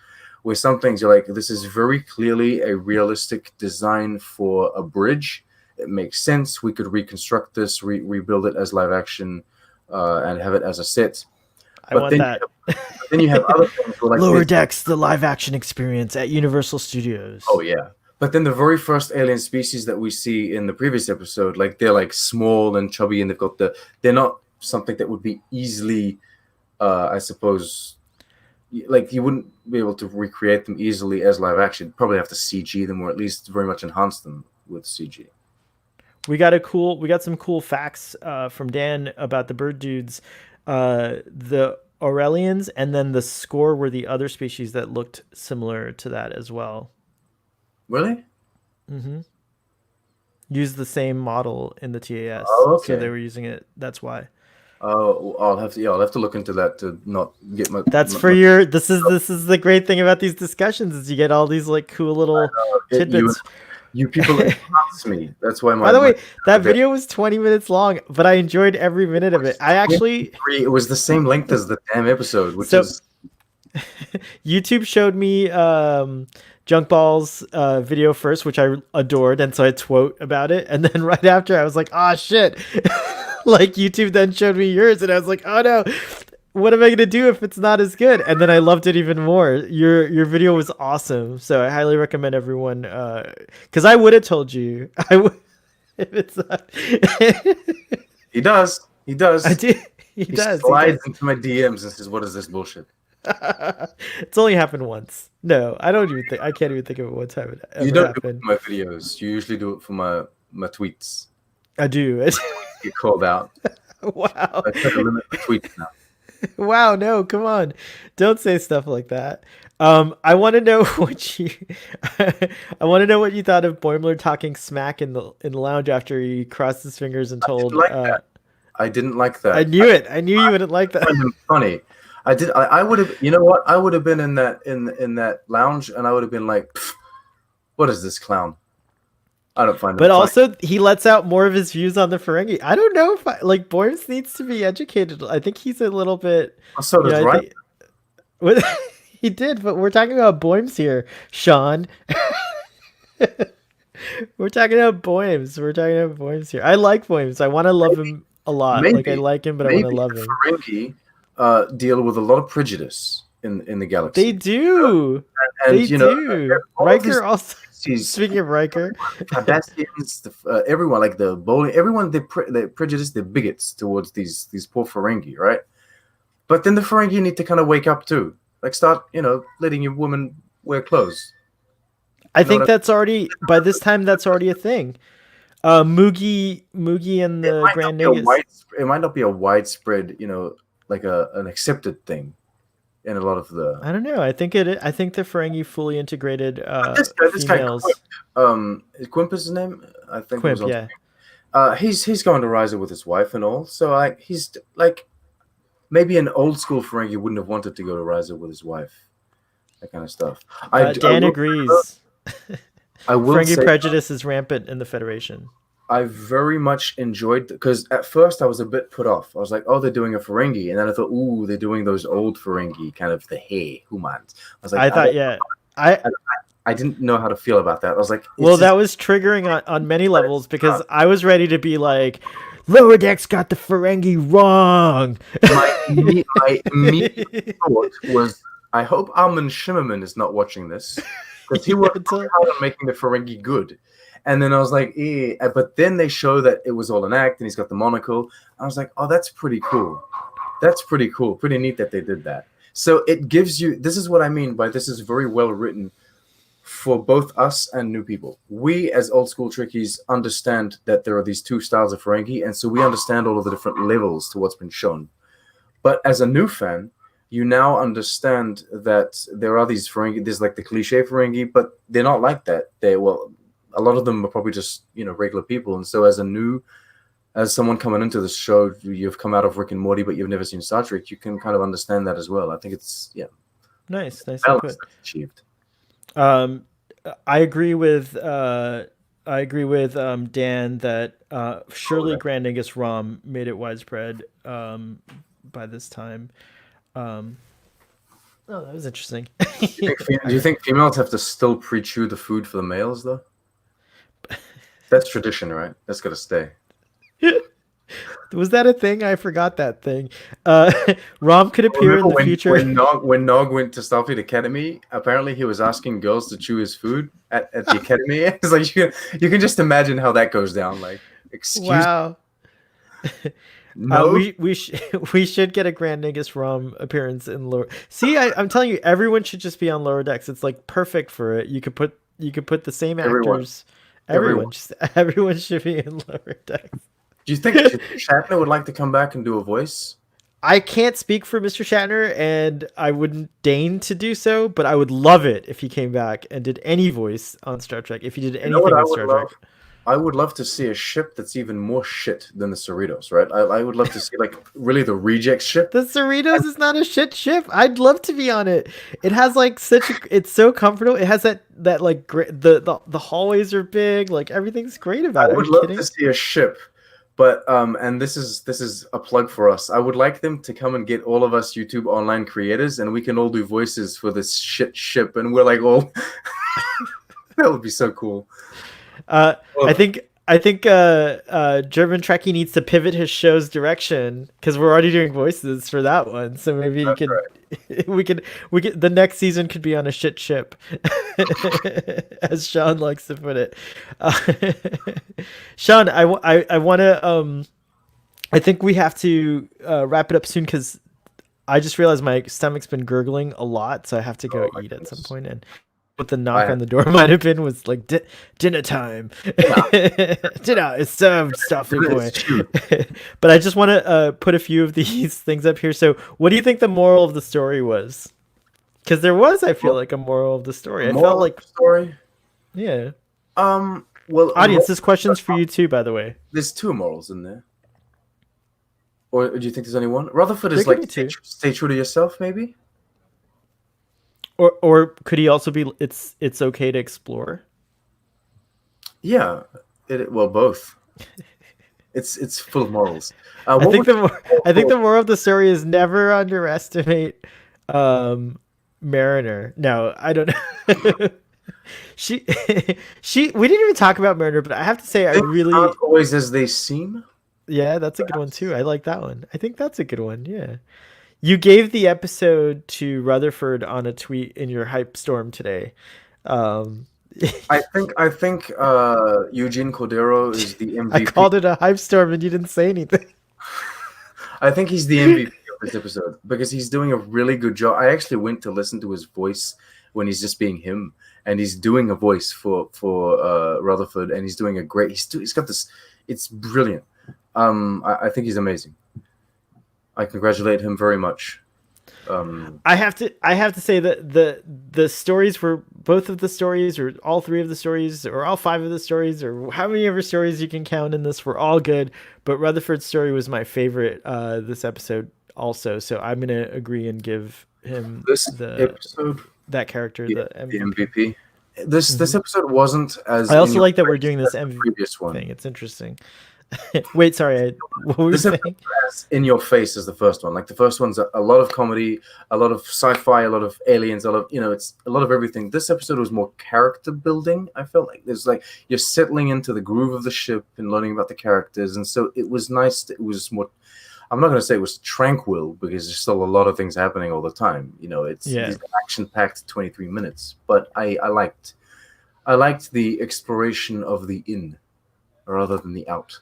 where some things you're like, this is very clearly a realistic design for a bridge. It makes sense. We could reconstruct this, rebuild it as live action, and have it as a set. I want that. Then you have other things like Lower Decks, the live action experience at Universal Studios. Oh yeah. But then the very first alien species that we see in the previous episode, like, they're like small and chubby, and they're not something that would be easily, I suppose, like, you wouldn't be able to recreate them easily as live action. You'd probably have to CG them, or at least very much enhance them with CG. We got some cool facts from Dan about the bird dudes. The Aurelians, and then the score were the other species that looked similar to that as well. Really? Used the same model in the TAS, Oh, so they okay. were using it. That's why. Oh, I'll have to look into that to not get my. That's for your. This is the great thing about these discussions is you get all these like cool little You tidbits. you people enhance me. That's why By my the way, that video was 20 minutes long, but I enjoyed every minute of it. I actually it was the same length as the damn episode, which so is YouTube showed me Junk Ball's video first, which I adored, and so I twot about it. And then right after, I was like, "Ah, shit!" Like YouTube then showed me yours, and I was like, "Oh no, what am I gonna do if it's not as good?" And then I loved it even more. Your video was awesome, so I highly recommend everyone. Because I would have told you, I would if it's not. he does. He does. I did. He He does. slides into my DMs and says, "What is this bullshit?" It's only happened once. No, I don't even think I can't even think of it one time it ever You don't do it happened. for my videos. You usually do it for my tweets. I do. Get called out. Wow. I try to limit the tweets now. Wow, no, come on. Don't say stuff like that. I want to know what you I want to know what you thought of Boimler talking smack in the lounge after he crossed his fingers and told I didn't like that. I knew it. I knew you wouldn't like that. I find him funny. I did. I would have. You know what? I would have been in that lounge, and I would have been like, "What is this clown?" I don't find him. But funny. also, he lets out more of his views on the Ferengi. I don't know if like Boims needs to be educated. I think he's a little bit. So does right. He did, but we're talking about Boims here, Sean. We're talking about Boims. We're talking about Boims here. I like Boims. I want to love him a lot. Like I like him, but I want to love him. Ferengi deal with a lot of prejudice in the galaxy. They do. And they do. Riker also. Speaking of Riker, Cardassians, everyone like the bowling, everyone they're prejudiced, they're bigots towards these poor Ferengi, right? But then the Ferengi need to kind of wake up too, like start letting your women wear clothes. I think that's already by this time. That's already a thing. Moogie and the Grand Nagus. It might not be a widespread, like an accepted thing in a lot of the. I don't know. I think the Ferengi fully integrated this females. Quimp is his name. I think. Quimp, yeah. He's going to Riser with his wife and all. So he's like, maybe an old school Ferengi wouldn't have wanted to go to Riser with his wife. That kind of stuff. Dan agrees. I will Ferengi say prejudice is rampant in the Federation. I very much enjoyed because at first I was a bit put off. I was like, "Oh, they're doing a Ferengi," and then I thought, "Ooh, they're doing those old Ferengi, kind of the hey humans." I was like, I didn't know how to feel about that. I was like, "Well, that was triggering on many levels because I was ready to be like, Lower Decks got the Ferengi wrong." My immediate thought was, I hope Armin Shimmerman is not watching this because he worked hard on making the Ferengi good. And then I was like, but then they show that it was all an act and he's got the monocle. I was like, oh, that's pretty cool. That's pretty cool. Pretty neat that they did that. So it gives you, this is what I mean by this is very well written for both us and new people. We as old school Trekkies understand that there are these two styles of Ferengi. And so we understand all of the different levels to what's been shown. But as a new fan, you now understand that there are these Ferengi, there's like the cliche Ferengi, but they're not like that. A lot of them are probably just, regular people. And so as someone coming into this show, you've come out of Rick and Morty, but you've never seen Star Trek, you can kind of understand that as well. I think it's, Nice balance achieved. I agree with Dan that surely Grand Nagus Rom made it widespread by this time. Oh, that was interesting. Do you think females have to still pre-chew the food for the males, though? That's tradition, right? That's got to stay. Was that a thing? I forgot that thing. Rom could appear in the future. When Nog went to Starfleet Academy, apparently he was asking girls to chew his food at the academy. It's like you can just imagine how that goes down. Like, excuse wow. me. No, we should get a Grand Nagus Rom appearance in Lower. See, I'm telling you, everyone should just be on Lower Decks. It's like perfect for it. You could put the same actors. Everyone should be in Lower Decks. Do you think Shatner would like to come back and do a voice? I can't speak for Mr. Shatner, and I wouldn't deign to do so, but I would love it if he came back and did any voice on Star Trek. If he did You know what anything I with would Star love? Trek, I would love to see a ship that's even more shit than the Cerritos, right? I would love to see like really the reject ship. the Cerritos is not a shit ship. I'd love to be on it. It has like such a. It's so comfortable. It has that like great. The hallways are big. Like everything's great about I it. Are would you love kidding? to see a ship, but and this is a plug for us. I would like them to come and get all of us YouTube online creators, and we can all do voices for this shit ship, and we're like all. That would be so cool. I Well, think German Trekkie needs to pivot his show's direction because we're already doing voices for that one. So maybe he could, we could the next season could be on a shit ship, as Sean likes to put it. Sean, I want to I think we have to wrap it up soon because I just realized my stomach's been gurgling a lot, so I have to go my eat at some goodness. point. And what the knock I- on the door might have been was like dinner time. Dinner is served, Starfleet Dinner boy. is true. But I just want to put a few of these things up here. So, what do you think the moral of the story was? Because there was, I feel like, a moral of the story. I Moral felt of like, the story. yeah. Well, Audience, this question's for you too, by the way. there's two morals in there. Or do you think there's only one? Rutherford There is could like be two. stay true to yourself, maybe. Or could he also be? It's okay to explore. Yeah, well, both. It's full of morals. I What think would I think the moral of the story is never underestimate Mariner. No, I don't know. she we didn't even talk about Mariner, but I have to say I things really aren't always as they seem. yeah, that's a good one too. I like that one. I think that's a good one. Yeah. You gave the episode to Rutherford on a tweet in your hype storm today. Um I think Eugene Cordero is the MVP. I called it a hype storm and you didn't say anything. I think he's the MVP of this episode because he's doing a really good job. I actually went to listen to his voice when he's just being him, and he's doing a voice for Rutherford, and he's doing a great. He's got this. It's brilliant. I think he's amazing. I congratulate him very much. I have to say that the stories were both of the stories or all three of the stories or all five of the stories or how many ever stories you can count in this were all good, but Rutherford's story was my favorite this episode also, so I'm gonna agree and give him This episode, that character the the MVP. MVP. This episode wasn't as. I also in your like that we're face doing this as the MVP previous one. thing. It's interesting. Wait, sorry. What were you This saying? episode as in your face as the first one. Like the first one's a lot of comedy, a lot of sci-fi, a lot of aliens, a lot of it's a lot of everything. This episode was more character building. I felt like there's like you're settling into the groove of the ship and learning about the characters, and so it was nice. It was more. I'm not going to say it was tranquil because there's still a lot of things happening all the time. It's action-packed 23 minutes, but I liked the exploration of the in rather than the out.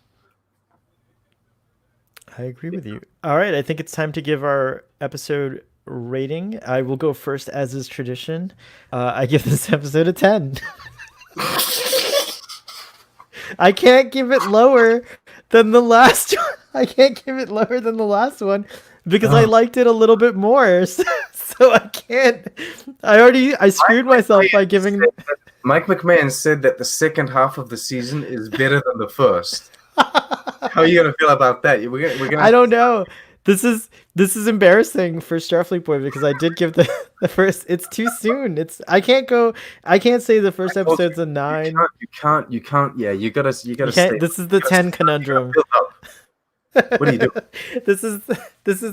I agree with you. All right, I think it's time to give our episode rating. I will go first, as is tradition. I give this episode a 10. I can't give it lower than the last one. I can't give it lower than the last one because I liked it a little bit more. So I can't. I screwed myself by giving. Mike McMahon said that the second half of the season is better than the first. How are you gonna feel about that? We're gonna. I don't know. This is embarrassing for Starfleet Boy because I did give the first. It's too soon. I can't say the first episode's a 9. You can't. Yeah, you gotta. This is the 10 conundrum. What do you do? This is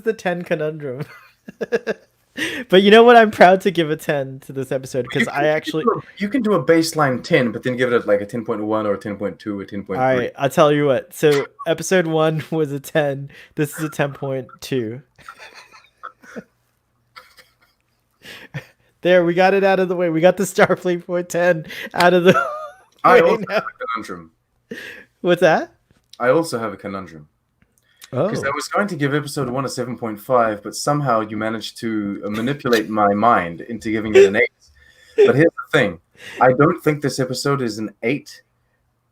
the 10 conundrum. But you know what? I'm proud to give a 10 to this episode because you can do a baseline 10, but then give it like a 10.1 or a 10.2 or 10.3. All right, I'll tell you what. So episode 1 was a 10. This is a 10.2. There, we got it out of the way. We got the Starfleet Boy 10 out of the way. I also have a conundrum. What's that? I also have a conundrum. Because I was going to give episode 1 a 7.5, but somehow you managed to manipulate my mind into giving it an 8. But here's the thing. I don't think this episode is an 8.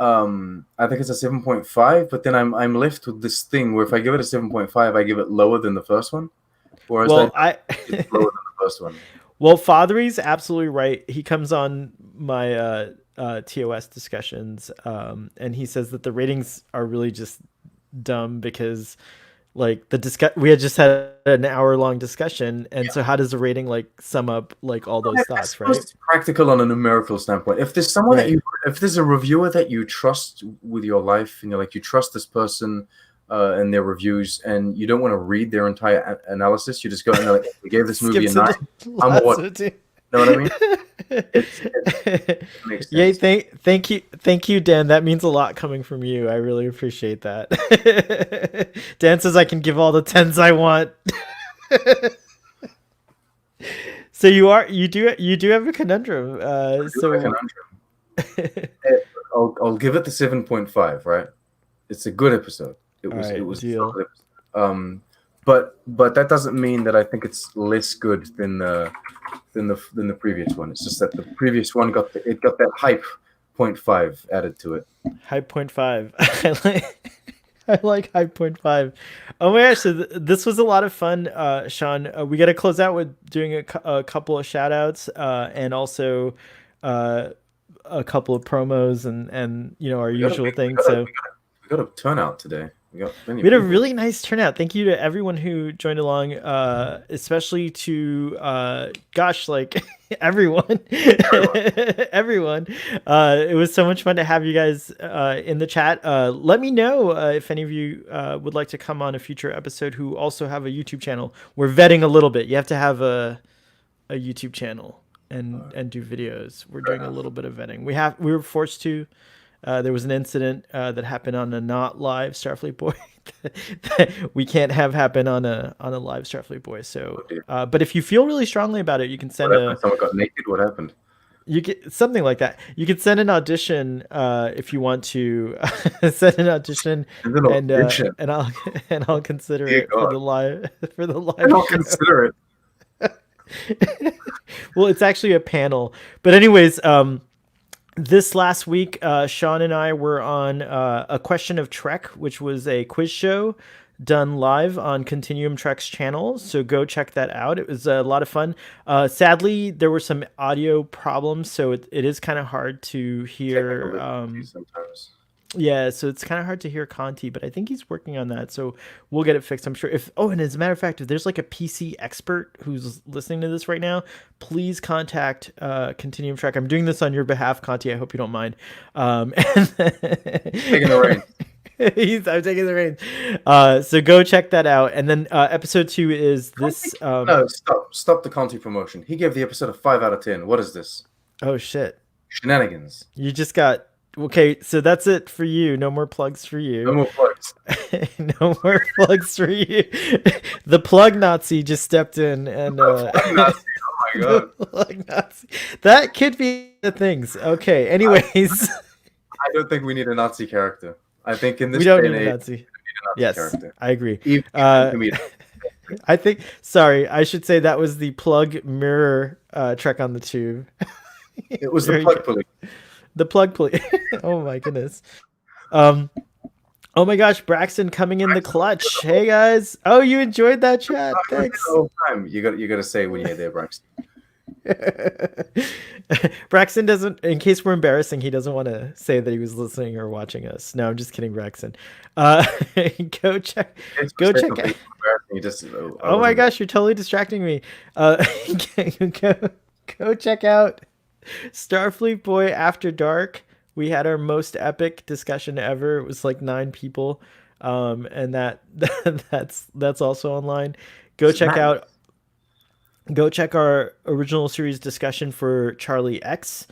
I think it's a 7.5, but then I'm left with this thing where if I give it a 7.5, I give it lower than the first one, whereas Well, it's lower than the first one. well, Fathery's absolutely right. He comes on my TOS discussions, and he says that the ratings are really just dumb because like we had just had an hour-long discussion, and so how does the rating like sum up like all those thoughts, right? It's practical on a numerical standpoint. If there's someone Right. if there's a reviewer that you trust with your life, and you're like, you trust this person and their reviews, and you don't want to read their entire analysis, you just go and like, we gave this movie a 9. I'm a what? Know what I mean? It makes sense. Yay! Thank you, Dan. That means a lot coming from you. I really appreciate that. Dan says I can give all the 10s I want. So you do have a conundrum. I'll give it the 7.5. Right? It's a good episode. It was deal. A good episode. But that doesn't mean that I think it's less good than the previous one. It's just that the previous one got that hype 0.5 added to it. Hype 0.5. I like hype 0.5. Oh my gosh! So this was a lot of fun, Sean. We got to close out with doing a couple of shout outs and also a couple of promos and our usual thing. So we got a turnout today. We had a really nice turnout. Thank you to everyone who joined along, especially to everyone. Everyone. It was so much fun to have you guys in the chat. Let me know if any of you would like to come on a future episode who also have a YouTube channel. We're vetting a little bit. You have to have a YouTube channel and do videos. We're doing a little bit of vetting. We were forced to. There was an incident that happened on a not live Starfleet Boy that we can't have happen on a live Starfleet Boy. So, but if you feel really strongly about it, you can send someone got naked. What happened? You get something like that. You can send an audition if you want to send an audition, and I'll consider it for the live I'll consider it. Well, it's actually a panel, but anyways. This last week, Sean and I were on A Question of Trek, which was a quiz show done live on Continuum Trek's channel. So go check that out. It was a lot of fun. Sadly, there were some audio problems, so it is kind of hard to hear. Sometimes. Yeah, so it's kind of hard to hear Conti, but I think he's working on that. So we'll get it fixed, I'm sure. And as a matter of fact, if there's like a PC expert who's listening to this right now, please contact Continuum Trek. I'm doing this on your behalf, Conti. I hope you don't mind. Taking the reins. I'm taking the reins. So go check that out. And then episode 2 is this. No, stop the Conti promotion. He gave the episode a 5 out of 10. What is this? Oh shit! Shenanigans. You just got. Okay, so that's it for you. No more plugs for you. No more plugs. No more plugs for you. The plug Nazi just stepped in and plug Nazi. Oh my god. Plug Nazi. That could be the things. Okay, anyways. I don't think we need a Nazi character. I think in this we don't day need and a age, Nazi. Yes, character. I agree. I think I should say that was the plug mirror Trek on the Tube. It was the plug pulley. The plug play. Oh my goodness. Oh my gosh, Braxton coming in the clutch. Hey guys. Oh, you enjoyed that chat. Thanks. The whole time. You got to say when you're there, Braxton. Braxton doesn't, in case we're embarrassing, he doesn't want to say that he was listening or watching us. No, I'm just kidding, Braxton. Go check out. Oh my gosh, you're totally distracting me. Go check out Starfleet Boy After Dark. We had our most epic discussion ever. It was like 9 people, and that's also online. Go check our original series discussion for Charlie X,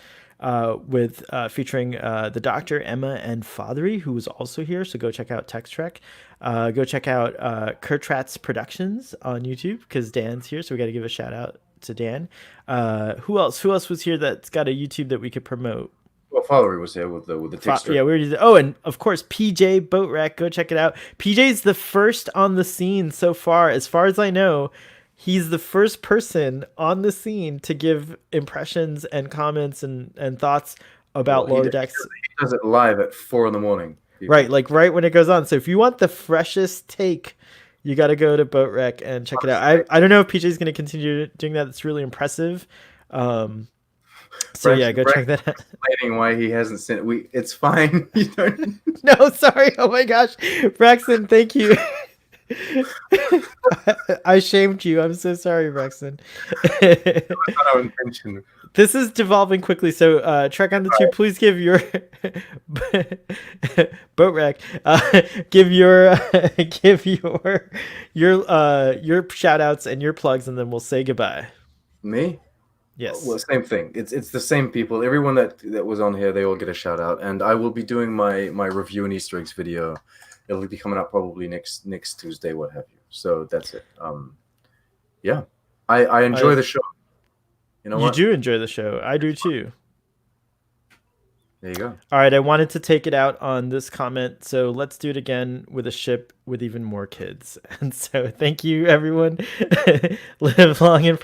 with featuring the Doctor, Emma, and Fathery, who was also here. So go check out Text Trek. Go check out Kurtratz Productions on YouTube because Dan's here. So we got to give a shout out to Dan. Who else was here that's got a YouTube that we could promote? Well, Fathery was here with the texture. Yeah, we already did. Oh, and of course PJ Boatwreck. Go check it out. PJ's the first on the scene so far as I know. He's the first person on the scene to give impressions and comments and thoughts about Well, Lower Decks. He does it live at 4 a.m. people. Right, like right when it goes on. So if you want the freshest take, you got to go to Boat Wreck and check it out. I don't know if PJ's going to continue doing that. It's really impressive. So yeah, go check that out. Explaining why he hasn't sent it's fine. You don't. No, sorry. Oh my gosh, Braxton, thank you. I shamed you. I'm so sorry, Braxton. That was not our intention. This is devolving quickly, so Trek on the Tube, please give your Boat Wreck, give your shout outs and your plugs, and then we'll say goodbye. Me? Yes. Well, same thing. It's the same people. Everyone that was on here, they all get a shout out. And I will be doing my review and Easter eggs video. It'll be coming out probably next Tuesday, what have you. So that's it. Yeah, I enjoy the show. You know what? You do enjoy the show. I do too. There you go. All right, I wanted to take it out on this comment, so let's do it again with a ship with even more kids. And so thank you, everyone. Live long and